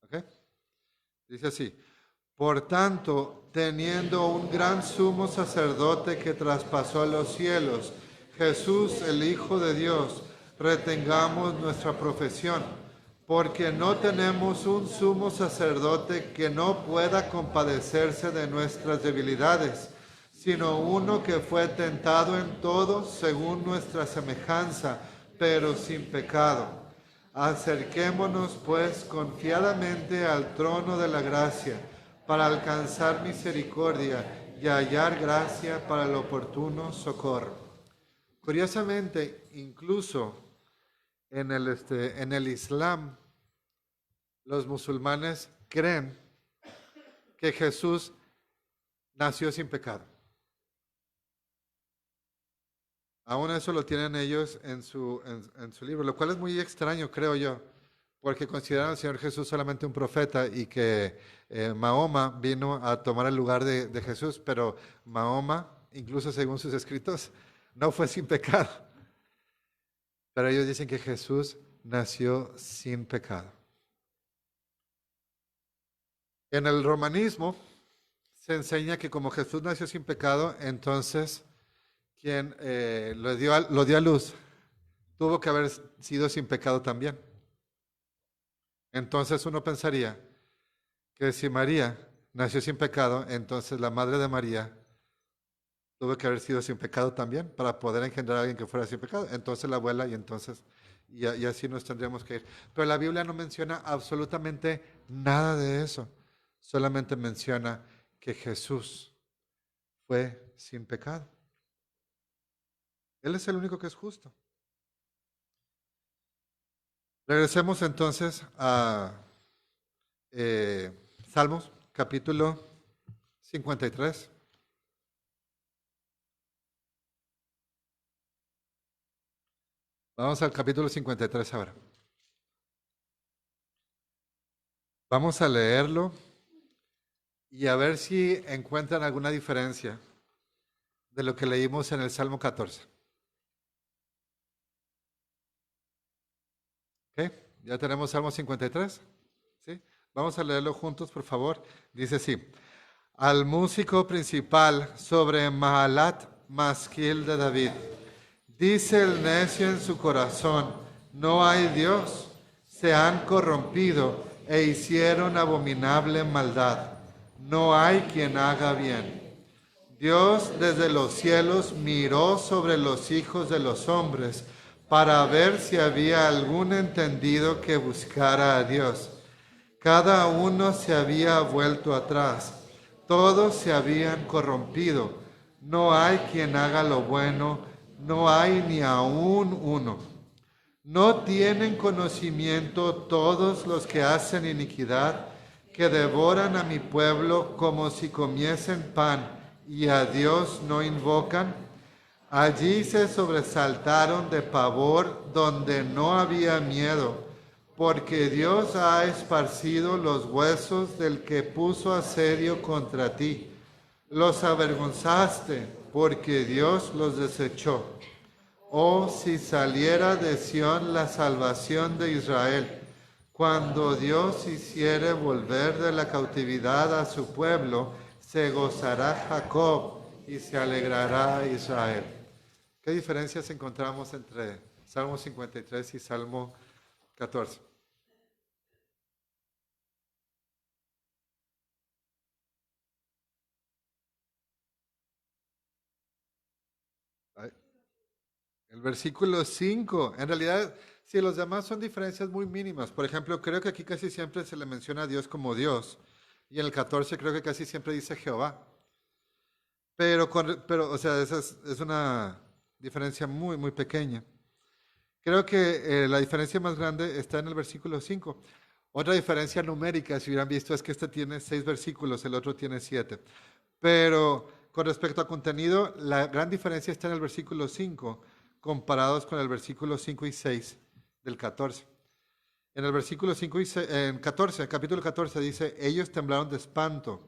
¿Ok? Dice así. Por tanto, teniendo un gran sumo sacerdote que traspasó los cielos, Jesús, el Hijo de Dios, retengamos nuestra profesión, porque no tenemos un sumo sacerdote que no pueda compadecerse de nuestras debilidades, sino uno que fue tentado en todo según nuestra semejanza, pero sin pecado. Acerquémonos pues confiadamente al trono de la gracia, para alcanzar misericordia y hallar gracia para el oportuno socorro. Curiosamente, incluso en el Islam, los musulmanes creen que Jesús nació sin pecado. Aún eso lo tienen ellos en su libro, lo cual es muy extraño, creo yo, porque consideran al Señor Jesús solamente un profeta y que Mahoma vino a tomar el lugar de Jesús, pero Mahoma, incluso según sus escritos, no fue sin pecado. Pero ellos dicen que Jesús nació sin pecado. En el romanismo se enseña que como Jesús nació sin pecado, entonces quien lo dio a luz tuvo que haber sido sin pecado también. Entonces uno pensaría que si María nació sin pecado, entonces la madre de María tuvo que haber sido sin pecado también para poder engendrar a alguien que fuera sin pecado. Entonces la abuela y así nos tendríamos que ir. Pero la Biblia no menciona absolutamente nada de eso. Solamente menciona que Jesús fue sin pecado. Él es el único que es justo. Regresemos entonces a Salmos, capítulo 53. Vamos al capítulo 53 ahora. Vamos a leerlo y a ver si encuentran alguna diferencia de lo que leímos en el Salmo 14. ¿Ok? ¿Ya tenemos Salmo 53? ¿Sí? Vamos a leerlo juntos, por favor. Dice así. Al músico principal sobre Mahalat Masquil de David. Dice el necio en su corazón, no hay Dios. Se han corrompido e hicieron abominable maldad. No hay quien haga bien. Dios desde los cielos miró sobre los hijos de los hombres para ver si había algún entendido que buscara a Dios. Cada uno se había vuelto atrás, todos se habían corrompido. No hay quien haga lo bueno, no hay ni aún uno. No tienen conocimiento todos los que hacen iniquidad, que devoran a mi pueblo como si comiesen pan y a Dios no invocan. Allí se sobresaltaron de pavor donde no había miedo, porque Dios ha esparcido los huesos del que puso asedio contra ti. Los avergonzaste, porque Dios los desechó. Oh, si saliera de Sión la salvación de Israel, cuando Dios hiciere volver de la cautividad a su pueblo, se gozará Jacob y se alegrará Israel. ¿Qué diferencias encontramos entre Salmo 53 y Salmo 14? El versículo 5, en realidad, sí, los demás son diferencias muy mínimas. Por ejemplo, creo que aquí casi siempre se le menciona a Dios como Dios. Y en el 14 creo que casi siempre dice Jehová. Pero o sea, esa es una diferencia muy, muy pequeña. Creo que la diferencia más grande está en el versículo 5. Otra diferencia numérica, si hubieran visto, es que este tiene 6 versículos, el otro tiene 7. Pero con respecto a contenido, la gran diferencia está en el versículo 5, comparados con el versículo 5 y 6 del 14. En el versículo 5 y 6, en 14, capítulo 14 dice, ellos temblaron de espanto,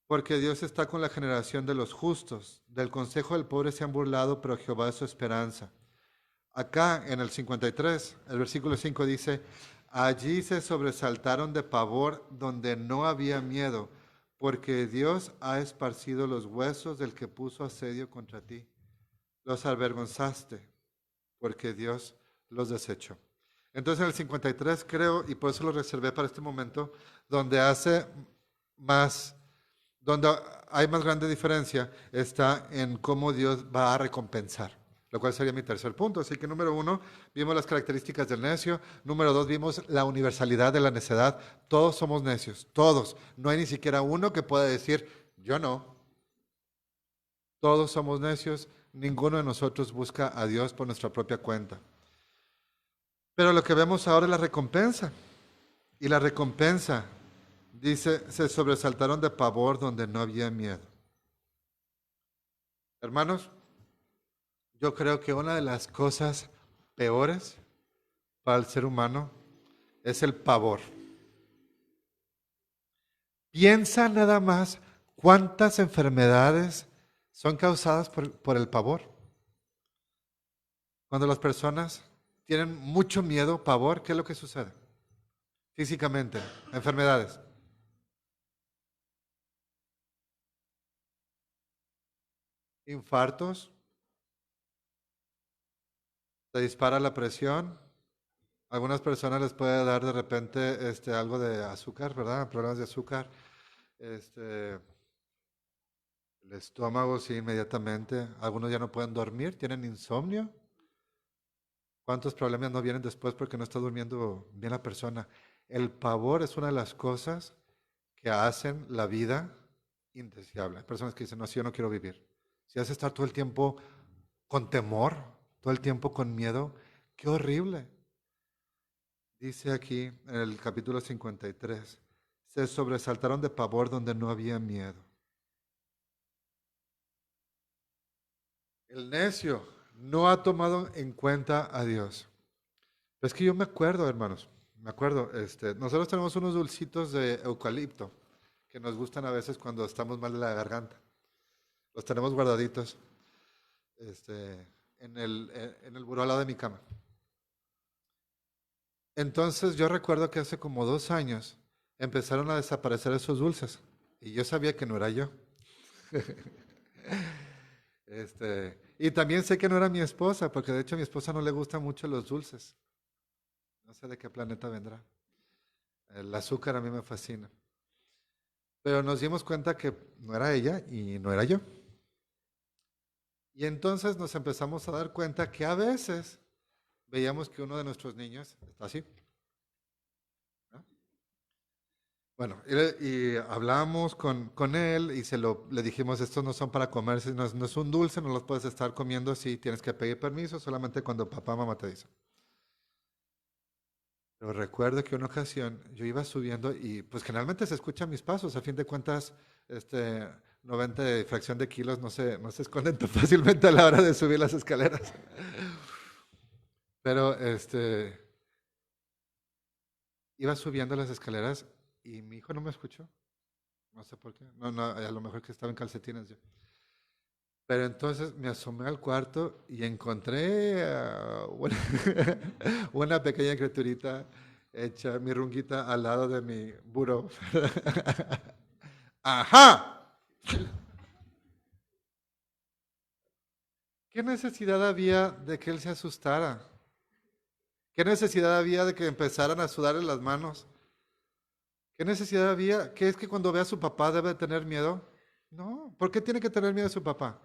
porque Dios está con la generación de los justos. Del consejo del pobre se han burlado, pero Jehová es su esperanza. Acá en el 53, el versículo 5 dice, allí se sobresaltaron de pavor donde no había miedo, porque Dios ha esparcido los huesos del que puso asedio contra ti. Los avergonzaste, porque Dios los desechó. Entonces en el 53 creo, y por eso lo reservé para este momento, donde hace más, donde hay más grande diferencia, está en cómo Dios va a recompensar, lo cual sería mi tercer punto. Así que número 1, vimos las características del necio. Número 2, vimos la universalidad de la necedad. Todos somos necios, todos. No hay ni siquiera uno que pueda decir, yo no. Todos somos necios, ninguno de nosotros busca a Dios por nuestra propia cuenta. Pero lo que vemos ahora es la recompensa. Y la recompensa, dice, se sobresaltaron de pavor donde no había miedo. Hermanos, yo creo que una de las cosas peores para el ser humano es el pavor. Piensa nada más cuántas enfermedades son causadas por el pavor. Cuando las personas tienen mucho miedo, pavor, ¿qué es lo que sucede? Físicamente, enfermedades. Infartos, se dispara la presión. A algunas personas les puede dar de repente algo de azúcar, ¿verdad? Problemas de azúcar. El estómago, sí, inmediatamente. Algunos ya no pueden dormir, tienen insomnio. ¿Cuántos problemas no vienen después porque no está durmiendo bien la persona? El pavor es una de las cosas que hacen la vida indeseable. Hay personas que dicen, no, si yo no quiero vivir. Si hace estar todo el tiempo con temor, todo el tiempo con miedo, qué horrible. Dice aquí en el capítulo 53, se sobresaltaron de pavor donde no había miedo. El necio no ha tomado en cuenta a Dios. Pero es que yo me acuerdo, hermanos, me acuerdo, nosotros tenemos unos dulcitos de eucalipto que nos gustan a veces cuando estamos mal de la garganta. Los tenemos guardaditos en el buró al lado de mi cama. Entonces yo recuerdo que hace como 2 años empezaron a desaparecer esos dulces y yo sabía que no era yo. Y también sé que no era mi esposa, porque de hecho a mi esposa no le gustan mucho los dulces. No sé de qué planeta vendrá. El azúcar a mí me fascina. Pero nos dimos cuenta que no era ella y no era yo. Y entonces nos empezamos a dar cuenta que a veces veíamos que uno de nuestros niños está así. ¿No? Bueno, y hablamos con él y le dijimos, estos no son para comerse, no es un dulce, no los puedes estar comiendo así, tienes que pedir permiso solamente cuando papá o mamá te dicen. Pero recuerdo que una ocasión yo iba subiendo y pues generalmente se escuchan mis pasos, a fin de cuentas, 90 de fracción de kilos no se esconden tan fácilmente a la hora de subir las escaleras. Pero iba subiendo las escaleras y mi hijo no me escuchó. No sé por qué. No, a lo mejor que estaba en calcetines yo. Pero entonces me asomé al cuarto y encontré una pequeña criaturita hecha mi runguita al lado de mi buró. ¡Ajá! ¿Qué necesidad había de que él se asustara? ¿Qué necesidad había de que empezaran a sudarle las manos? ¿Qué necesidad había? ¿Qué es que cuando ve a su papá debe tener miedo? No, ¿por qué tiene que tener miedo a su papá?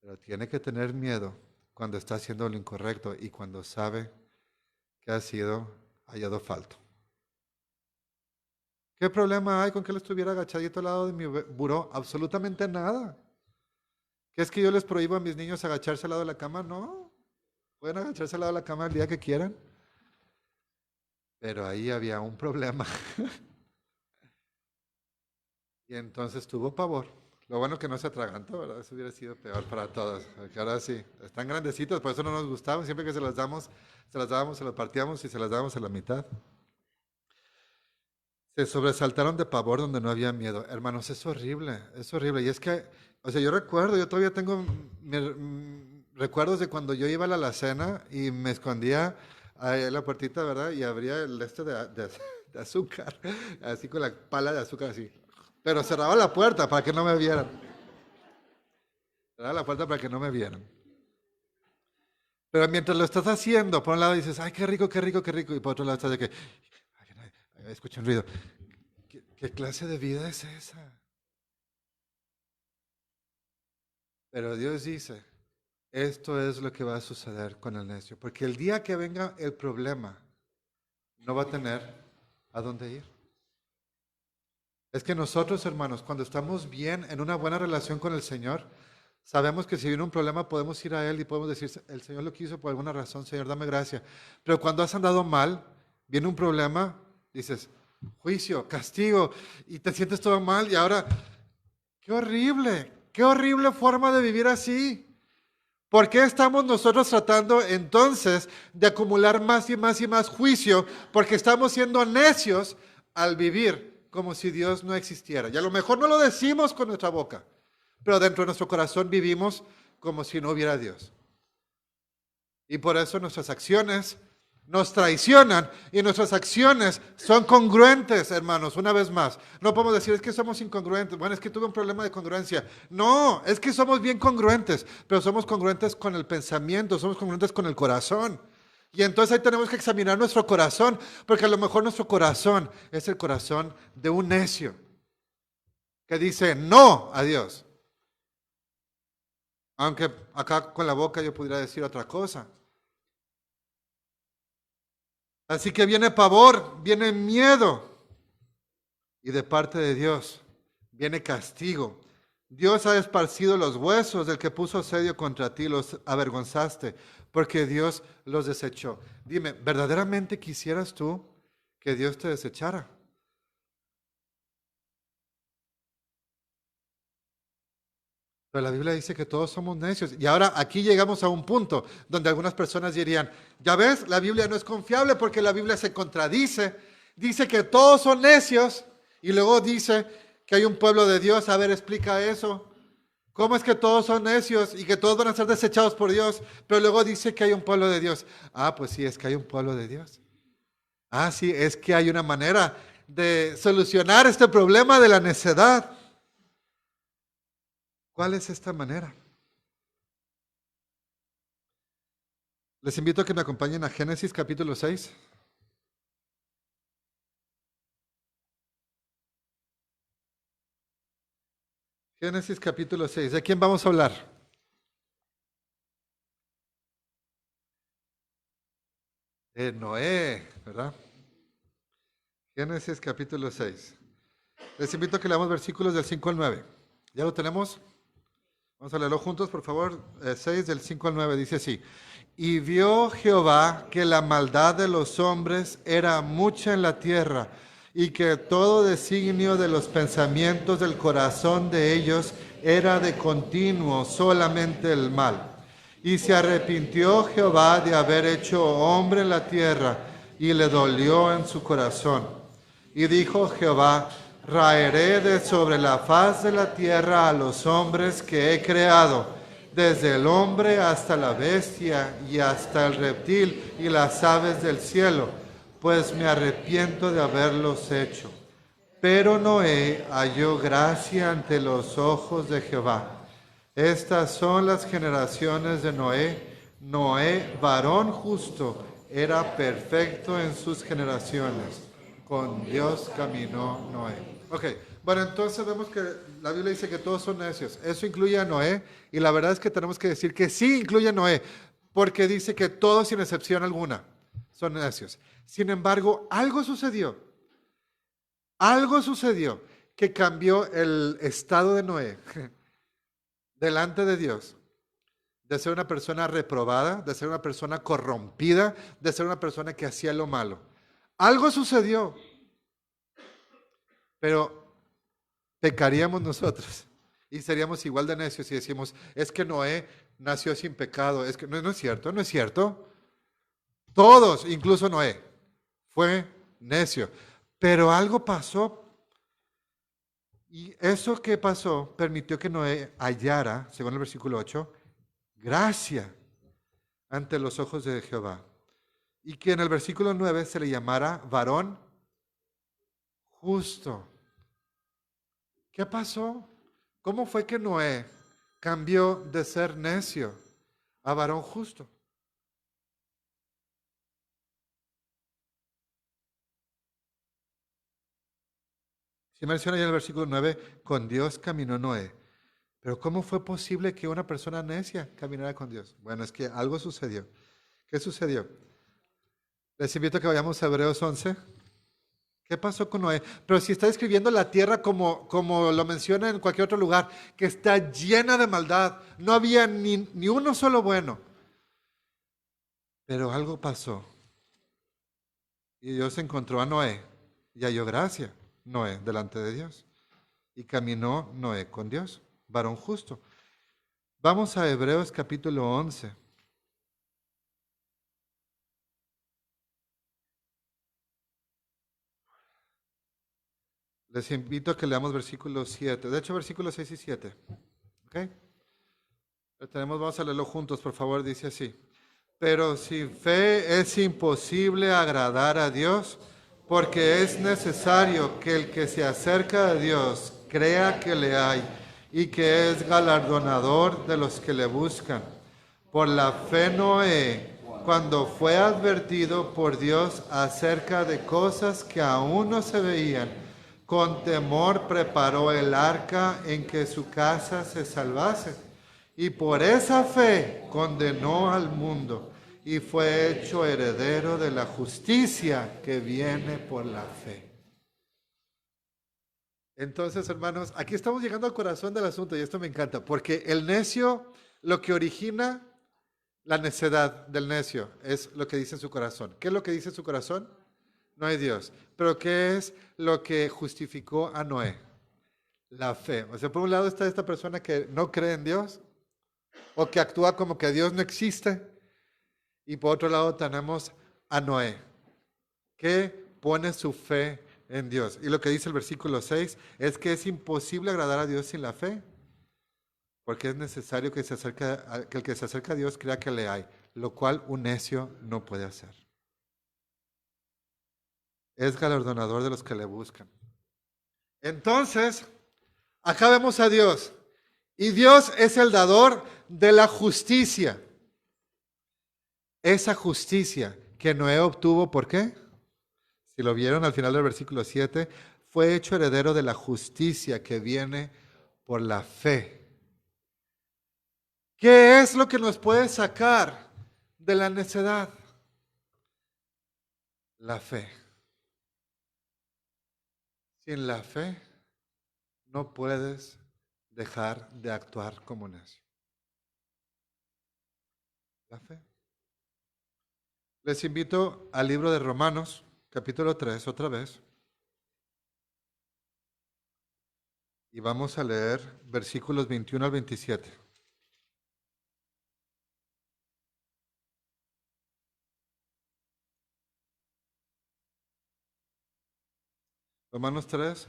Pero tiene que tener miedo cuando está haciendo lo incorrecto y cuando sabe que ha sido hallado falto. ¿Qué problema hay con que él estuviera agachadito al lado de mi buró? Absolutamente nada. ¿Qué es que yo les prohíbo a mis niños agacharse al lado de la cama? No, pueden agacharse al lado de la cama el día que quieran. Pero ahí había un problema. Y entonces tuvo pavor. Lo bueno que no se atragantó, ¿verdad? Eso hubiera sido peor para todos. Porque ahora sí, están grandecitos, por eso no nos gustaban. Siempre que se las dábamos, se las partíamos y se las dábamos a la mitad. Se sobresaltaron de pavor donde no había miedo. Hermanos, es horrible, es horrible. Y es que, o sea, yo todavía tengo recuerdos de cuando yo iba a la alacena y me escondía ahí en la puertita, ¿verdad? Y abría el de azúcar, así con la pala de azúcar, así. Pero cerraba la puerta para que no me vieran. Cerraba la puerta para que no me vieran. Pero mientras lo estás haciendo, por un lado dices, ay, qué rico, qué rico, qué rico. Y por otro lado estás de que, ay, escucho un ruido. ¿Qué clase de vida es esa? Pero Dios dice, esto es lo que va a suceder con el necio. Porque el día que venga el problema, no va a tener a dónde ir. Es que nosotros, hermanos, cuando estamos bien, en una buena relación con el Señor, sabemos que si viene un problema podemos ir a Él y podemos decir, el Señor lo quiso por alguna razón, Señor, dame gracia. Pero cuando has andado mal, viene un problema, dices, juicio, castigo, y te sientes todo mal y ahora, qué horrible forma de vivir así. ¿Por qué estamos nosotros tratando entonces de acumular más y más y más juicio? Porque estamos siendo necios al vivir como si Dios no existiera. Y a lo mejor no lo decimos con nuestra boca, pero dentro de nuestro corazón vivimos como si no hubiera Dios. Y por eso nuestras acciones nos traicionan y nuestras acciones son congruentes, hermanos, una vez más. No podemos decir, es que somos incongruentes. Bueno, es que tuve un problema de congruencia. No, es que somos bien congruentes, pero somos congruentes con el pensamiento, somos congruentes con el corazón. Y entonces ahí tenemos que examinar nuestro corazón, porque a lo mejor nuestro corazón es el corazón de un necio que dice no a Dios. Aunque acá con la boca yo pudiera decir otra cosa. Así que viene pavor, viene miedo. Y de parte de Dios viene castigo. Dios ha esparcido los huesos del que puso asedio contra ti, los avergonzaste, porque Dios los desechó. Dime, ¿verdaderamente quisieras tú que Dios te desechara? Pero la Biblia dice que todos somos necios. Y ahora aquí llegamos a un punto donde algunas personas dirían, ya ves, la Biblia no es confiable porque la Biblia se contradice. Dice que todos son necios y luego dice que hay un pueblo de Dios. A ver, explica eso. ¿Cómo es que todos son necios y que todos van a ser desechados por Dios? Pero luego dice que hay un pueblo de Dios. Ah, pues sí, es que hay un pueblo de Dios. Ah, sí, es que hay una manera de solucionar este problema de la necedad. ¿Cuál es esta manera? Les invito a que me acompañen a Génesis capítulo 6. Génesis capítulo 6. ¿De quién vamos a hablar? De Noé, ¿verdad? Génesis capítulo 6. Les invito a que leamos versículos del 5 al 9. ¿Ya lo tenemos? Vamos a leerlo juntos, por favor. 6 del 5 al 9 dice así. Y vio Jehová que la maldad de los hombres era mucha en la tierra, y que todo designio de los pensamientos del corazón de ellos era de continuo solamente el mal. Y se arrepintió Jehová de haber hecho hombre en la tierra, y le dolió en su corazón. Y dijo Jehová: raeré de sobre la faz de la tierra a los hombres que he creado, desde el hombre hasta la bestia y hasta el reptil y las aves del cielo, pues me arrepiento de haberlos hecho. Pero Noé halló gracia ante los ojos de Jehová. Estas son las generaciones de Noé. Noé, varón justo, era perfecto en sus generaciones. Con Dios caminó Noé. Ok, bueno, entonces vemos que la Biblia dice que todos son necios. Eso incluye a Noé, y la verdad es que tenemos que decir que sí incluye a Noé, porque dice que todos, sin excepción alguna, son necios. Sin embargo, algo sucedió que cambió el estado de Noé delante de Dios, de ser una persona reprobada, de ser una persona corrompida, de ser una persona que hacía lo malo. Algo sucedió, pero pecaríamos nosotros y seríamos igual de necios si decimos, es que Noé nació sin pecado. Es que no es cierto, no es cierto. Todos, incluso Noé, fue necio. Pero algo pasó, y eso que pasó permitió que Noé hallara, según el versículo 8, gracia ante los ojos de Jehová. Y que en el versículo 9 se le llamara varón justo. ¿Qué pasó? ¿Cómo fue que Noé cambió de ser necio a varón justo? Se menciona ya en el versículo 9, con Dios caminó Noé. Pero ¿cómo fue posible que una persona necia caminara con Dios? Bueno, es que algo sucedió. ¿Qué sucedió? Les invito a que vayamos a Hebreos 11. ¿Qué pasó con Noé? Pero si está describiendo la tierra como lo menciona en cualquier otro lugar, que está llena de maldad, no había ni uno solo bueno. Pero algo pasó. Y Dios encontró a Noé y halló gracia, Noé, delante de Dios. Y caminó Noé con Dios, varón justo. Vamos a Hebreos capítulo 11. Les invito a que leamos versículos 7. De hecho, versículos 6 y 7. ¿Ok? Vamos a leerlo juntos, por favor. Dice así. Pero sin fe es imposible agradar a Dios, porque es necesario que el que se acerca a Dios crea que le hay y que es galardonador de los que le buscan. Por la fe Noé, cuando fue advertido por Dios acerca de cosas que aún no se veían, con temor preparó el arca en que su casa se salvase. Y por esa fe condenó al mundo y fue hecho heredero de la justicia que viene por la fe. Entonces, hermanos, aquí estamos llegando al corazón del asunto y esto me encanta, porque el necio, lo que origina la necedad del necio es lo que dice en su corazón. ¿Qué es lo que dice en su corazón? No hay Dios. Pero ¿qué es lo que justificó a Noé? La fe. O sea, por un lado está esta persona que no cree en Dios o que actúa como que Dios no existe. Y por otro lado tenemos a Noé, que pone su fe en Dios. Y lo que dice el versículo 6 es que es imposible agradar a Dios sin la fe. porque es necesario que que el que se acerca a Dios crea que le hay, lo cual un necio no puede hacer. Es galardonador de los que le buscan. Entonces, acá vemos a Dios. Y Dios es el dador de la justicia. Esa justicia que Noé obtuvo, ¿por qué? Si lo vieron al final del versículo 7, fue hecho heredero de la justicia que viene por la fe. ¿Qué es lo que nos puede sacar de la necedad? La fe. Sin la fe no puedes dejar de actuar como necio. La fe. Les invito al libro de Romanos, capítulo 3, otra vez. Y vamos a leer versículos 21 al 27. Romanos 3,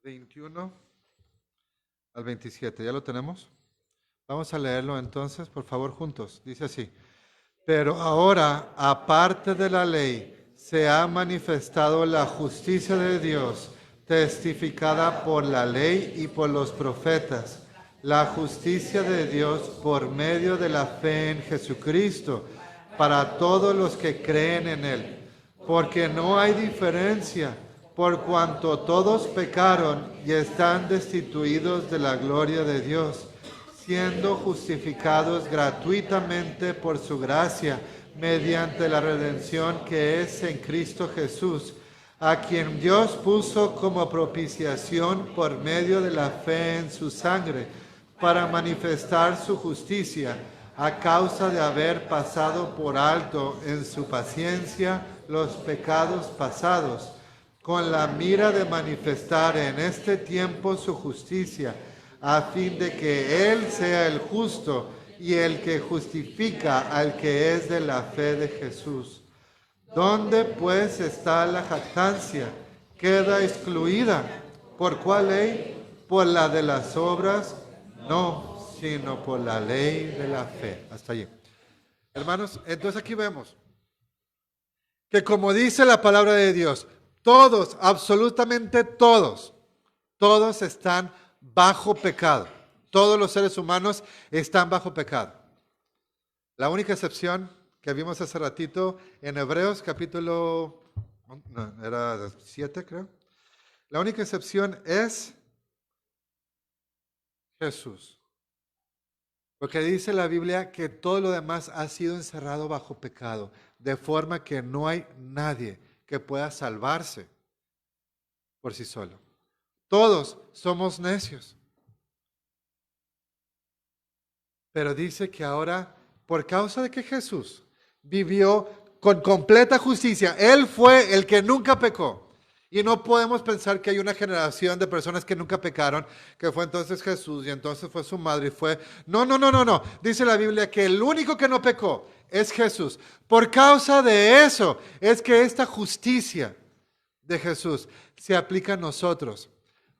21 al 27. ¿Ya lo tenemos? Vamos a leerlo entonces, por favor, juntos. Dice así. Pero ahora, aparte de la ley, se ha manifestado la justicia de Dios, testificada por la ley y por los profetas. La justicia de Dios por medio de la fe en Jesucristo, para todos los que creen en Él. Porque no hay diferencia, por cuanto todos pecaron y están destituidos de la gloria de Dios, siendo justificados gratuitamente por su gracia, mediante la redención que es en Cristo Jesús, a quien Dios puso como propiciación por medio de la fe en su sangre, para manifestar su justicia, a causa de haber pasado por alto en su paciencia los pecados pasados, con la mira de manifestar en este tiempo su justicia, a fin de que Él sea el justo y el que justifica al que es de la fe de Jesús. ¿Dónde pues está la jactancia? Queda excluida. ¿Por cuál ley? ¿Por la de las obras? No, sino por la ley de la fe. Hasta allí. Hermanos, entonces aquí vemos que como dice la palabra de Dios, todos, absolutamente todos están bajo pecado. Todos los seres humanos están bajo pecado. La única excepción que vimos hace ratito en Hebreos capítulo, no, era 7 creo. La única excepción es Jesús. Porque dice la Biblia que todo lo demás ha sido encerrado bajo pecado, de forma que no hay nadie que pueda salvarse por sí solo. Todos somos necios. Pero dice que ahora, por causa de que Jesús vivió con completa justicia, Él fue el que nunca pecó. Y no podemos pensar que hay una generación de personas que nunca pecaron, que fue entonces Jesús y entonces fue su madre y fue... No. Dice la Biblia que el único que no pecó es Jesús. Por causa de eso es que esta justicia de Jesús se aplica a nosotros,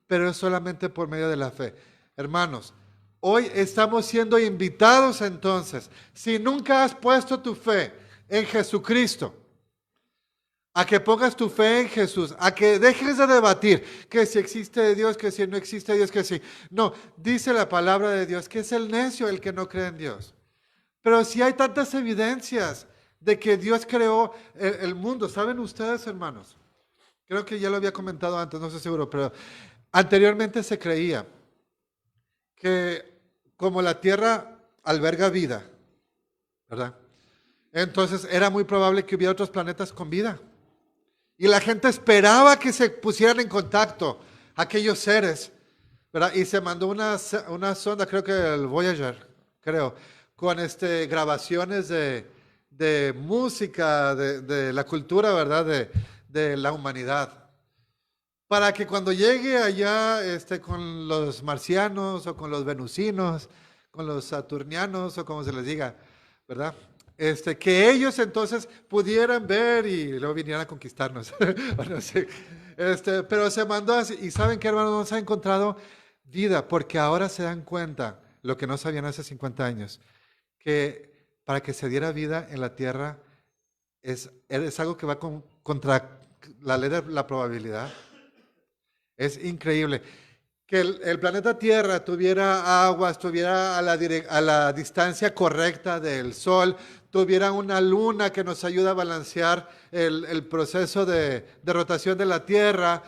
pero es solamente por medio de la fe. Hermanos, hoy estamos siendo invitados entonces, si nunca has puesto tu fe en Jesucristo, a que pongas tu fe en Jesús, a que dejes de debatir que si existe Dios, que si no existe Dios, que si... No, dice la palabra de Dios que es el necio el que no cree en Dios. Pero si hay tantas evidencias de que Dios creó el mundo, ¿saben ustedes, hermanos? Creo que ya lo había comentado antes, no estoy seguro, pero anteriormente se creía que como la tierra alberga vida, ¿verdad? Entonces era muy probable que hubiera otros planetas con vida. Y la gente esperaba que se pusieran en contacto aquellos seres, ¿verdad? Y se mandó una sonda, creo que el Voyager, con grabaciones de música, de la cultura, ¿verdad? De la humanidad. Para que cuando llegue allá con los marcianos o con los venusinos, con los saturnianos o como se les diga, ¿verdad? Que ellos entonces pudieran ver y luego vinieran a conquistarnos. No sé. Pero se mandó así. ¿Y saben qué, hermanos? Nos ha encontrado vida, porque ahora se dan cuenta lo que no sabían hace 50 años, que para que se diera vida en la Tierra es algo que va contra la ley de la probabilidad. Es increíble. Que el planeta Tierra tuviera agua, estuviera a la distancia correcta del Sol, tuviera una luna que nos ayuda a balancear el proceso de rotación de la Tierra,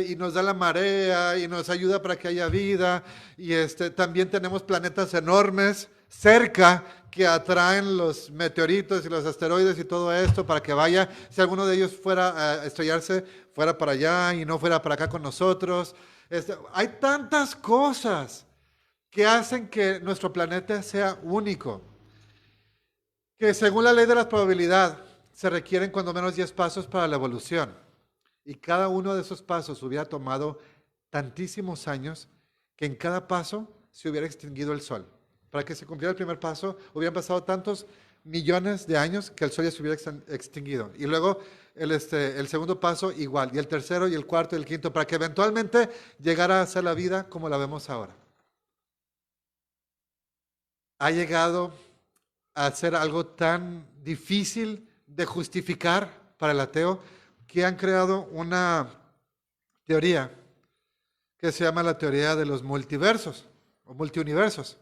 y nos da la marea y nos ayuda para que haya vida. Y también tenemos planetas enormes cerca que atraen los meteoritos y los asteroides y todo esto para que vaya, si alguno de ellos fuera a estrellarse, fuera para allá y no fuera para acá con nosotros. Hay tantas cosas que hacen que nuestro planeta sea único, que según la ley de la probabilidad se requieren cuando menos 10 pasos para la evolución. Y cada uno de esos pasos hubiera tomado tantísimos años que en cada paso se hubiera extinguido el Sol. Para que se cumpliera el primer paso, hubieran pasado tantos millones de años que el Sol ya se hubiera extinguido. Y luego el segundo paso igual, y el tercero, y el cuarto, y el quinto, para que eventualmente llegara a ser la vida como la vemos ahora. Ha llegado a ser algo tan difícil de justificar para el ateo que han creado una teoría que se llama la teoría de los multiversos o multiuniversos.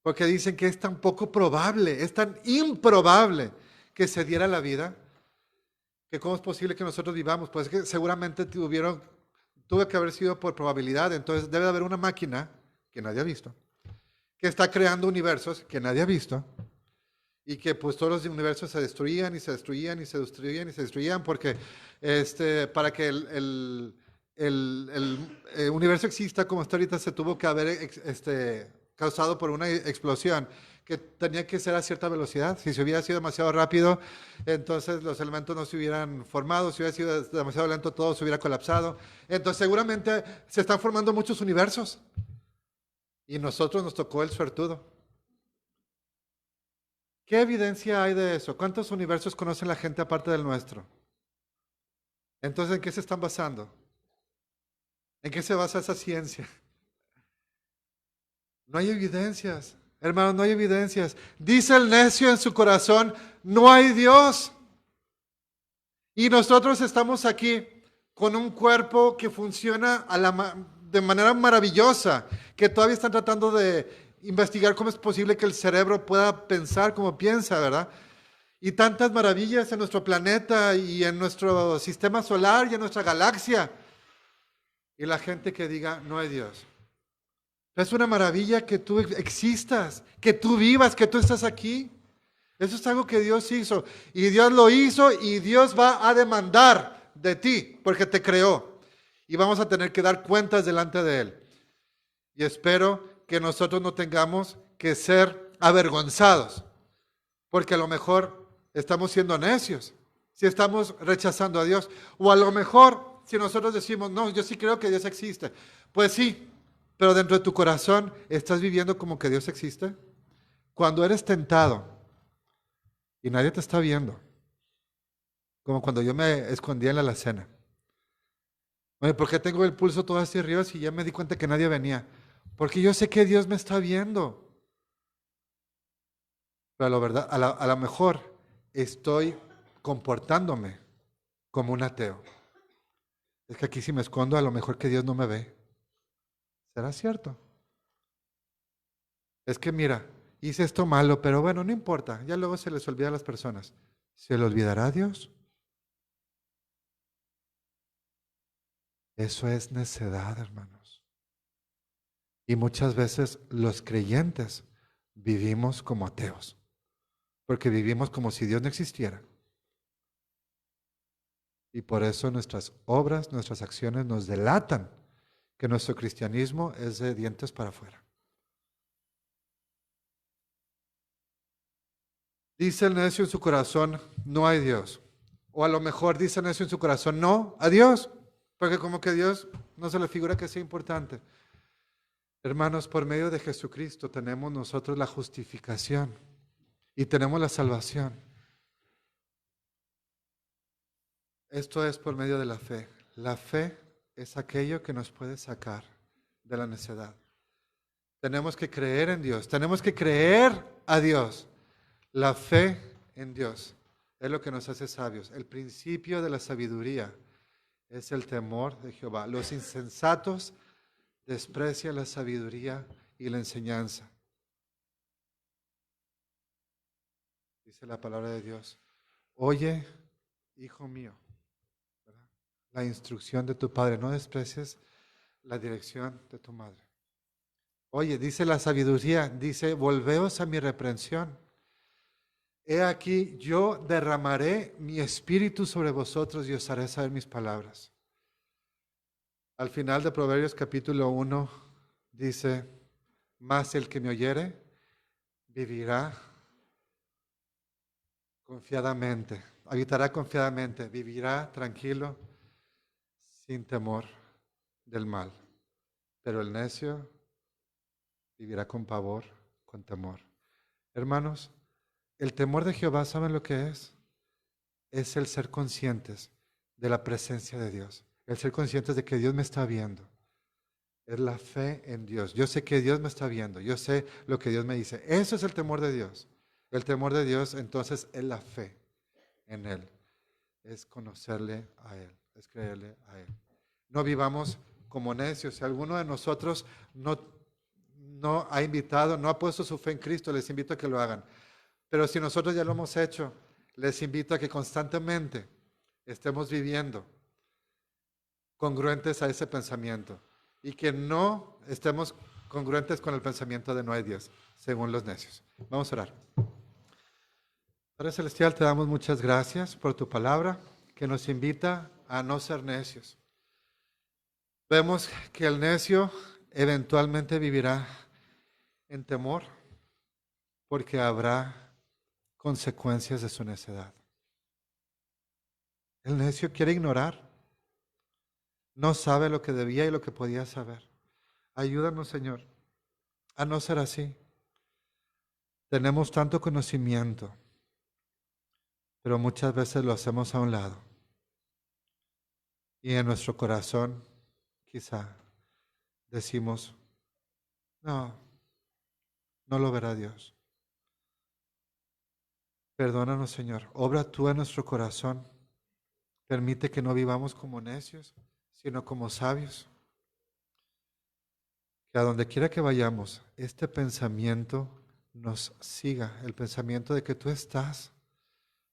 Porque dicen que es tan poco probable, es tan improbable que se diera la vida, que cómo es posible que nosotros vivamos. Pues es que seguramente tuvo que haber sido por probabilidad. Entonces debe de haber una máquina que nadie ha visto, que está creando universos que nadie ha visto, y que pues todos los universos se destruían y se destruían y se destruían y se destruían porque para que el universo exista como está ahorita se tuvo que haber causado por una explosión que tenía que ser a cierta velocidad. Si se hubiera sido demasiado rápido, entonces los elementos no se hubieran formado. Si hubiera sido demasiado lento, todo se hubiera colapsado. Entonces seguramente se están formando muchos universos y nosotros nos tocó el suertudo. ¿Qué evidencia hay de eso? ¿Cuántos universos conoce la gente aparte del nuestro? Entonces, ¿en qué se están basando? ¿En qué se basa esa ciencia? No hay evidencias, hermano, no hay evidencias. Dice el necio en su corazón, no hay Dios. Y nosotros estamos aquí con un cuerpo que funciona de manera maravillosa, que todavía están tratando de investigar cómo es posible que el cerebro pueda pensar como piensa, ¿verdad? Y tantas maravillas en nuestro planeta y en nuestro sistema solar y en nuestra galaxia. Y la gente que diga, no hay Dios. Es una maravilla que tú existas, que tú vivas, que tú estás aquí. Eso es algo que Dios hizo. Y Dios lo hizo y Dios va a demandar de ti porque te creó. Y vamos a tener que dar cuentas delante de Él. Y espero que nosotros no tengamos que ser avergonzados. Porque a lo mejor estamos siendo necios. Si estamos rechazando a Dios. O a lo mejor si nosotros decimos, no, yo sí creo que Dios existe. Pues sí, pero dentro de tu corazón estás viviendo como que Dios existe. Cuando eres tentado y nadie te está viendo, como cuando yo me escondía en la alacena. Oye, ¿por qué tengo el pulso todo hacia arriba si ya me di cuenta que nadie venía? Porque yo sé que Dios me está viendo. Pero la verdad, a lo mejor estoy comportándome como un ateo. Es que aquí si me escondo, a lo mejor que Dios no me ve. ¿Será cierto? Es que mira, hice esto malo, pero bueno, no importa. Ya luego se les olvida a las personas. ¿Se le olvidará a Dios? Eso es necedad, hermanos. Y muchas veces los creyentes vivimos como ateos, porque vivimos como si Dios no existiera. Y por eso nuestras obras, nuestras acciones nos delatan que nuestro cristianismo es de dientes para afuera. Dice el necio en su corazón, no hay Dios. O a lo mejor dice el necio en su corazón, no a Dios, porque como que Dios no se le figura que sea importante. Hermanos, por medio de Jesucristo tenemos nosotros la justificación y tenemos la salvación. Esto es por medio de la fe. La fe es aquello que nos puede sacar de la necedad. Tenemos que creer en Dios. Tenemos que creer a Dios. La fe en Dios es lo que nos hace sabios. El principio de la sabiduría es el temor de Jehová. Los insensatos desprecian la sabiduría y la enseñanza. Dice la palabra de Dios. Oye, hijo mío, ¿verdad? La instrucción de tu padre. No desprecies la dirección de tu madre. Oye, dice la sabiduría, dice, volveos a mi reprensión. He aquí, yo derramaré mi espíritu sobre vosotros y os haré saber mis palabras. Al final de Proverbios capítulo 1 dice, mas el que me oyere vivirá confiadamente, habitará confiadamente, vivirá tranquilo, sin temor del mal. Pero el necio vivirá con pavor, con temor. Hermanos, el temor de Jehová, ¿saben lo que es? Es el ser conscientes de la presencia de Dios. El ser conscientes de que Dios me está viendo. Es la fe en Dios. Yo sé que Dios me está viendo. Yo sé lo que Dios me dice. Eso es el temor de Dios. El temor de Dios entonces es la fe en Él. Es conocerle a Él. Es creerle a Él. No vivamos como necios. Si alguno de nosotros no ha invitado, no ha puesto su fe en Cristo, les invito a que lo hagan. Pero si nosotros ya lo hemos hecho, les invito a que constantemente estemos viviendo congruentes a ese pensamiento y que no estemos congruentes con el pensamiento de no hay Dios, según los necios. Vamos a orar. Padre Celestial, te damos muchas gracias por tu palabra que nos invita a no ser necios. Vemos que el necio eventualmente vivirá en temor porque habrá consecuencias de su necedad. El necio quiere ignorar. No sabe lo que debía y lo que podía saber. Ayúdanos, Señor, a no ser así. Tenemos tanto conocimiento, pero muchas veces lo hacemos a un lado. Y en nuestro corazón, quizá, decimos, no, no lo verá Dios. Perdónanos, Señor. Obra tú en nuestro corazón. Permite que no vivamos como necios, sino como sabios. Que a donde quiera que vayamos, este pensamiento nos siga, el pensamiento de que tú estás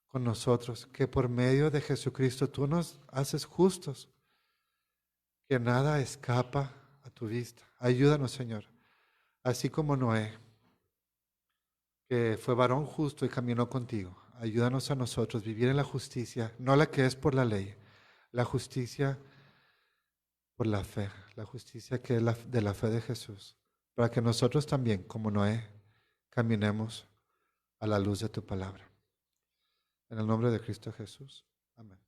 con nosotros, que por medio de Jesucristo tú nos haces justos, que nada escapa a tu vista. Ayúdanos, Señor, así como Noé, que fue varón justo y caminó contigo. Ayúdanos a nosotros vivir en la justicia, no la que es por la ley, la justicia por la fe, la justicia que es de la fe de Jesús, para que nosotros también, como Noé, caminemos a la luz de tu palabra. En el nombre de Cristo Jesús. Amén.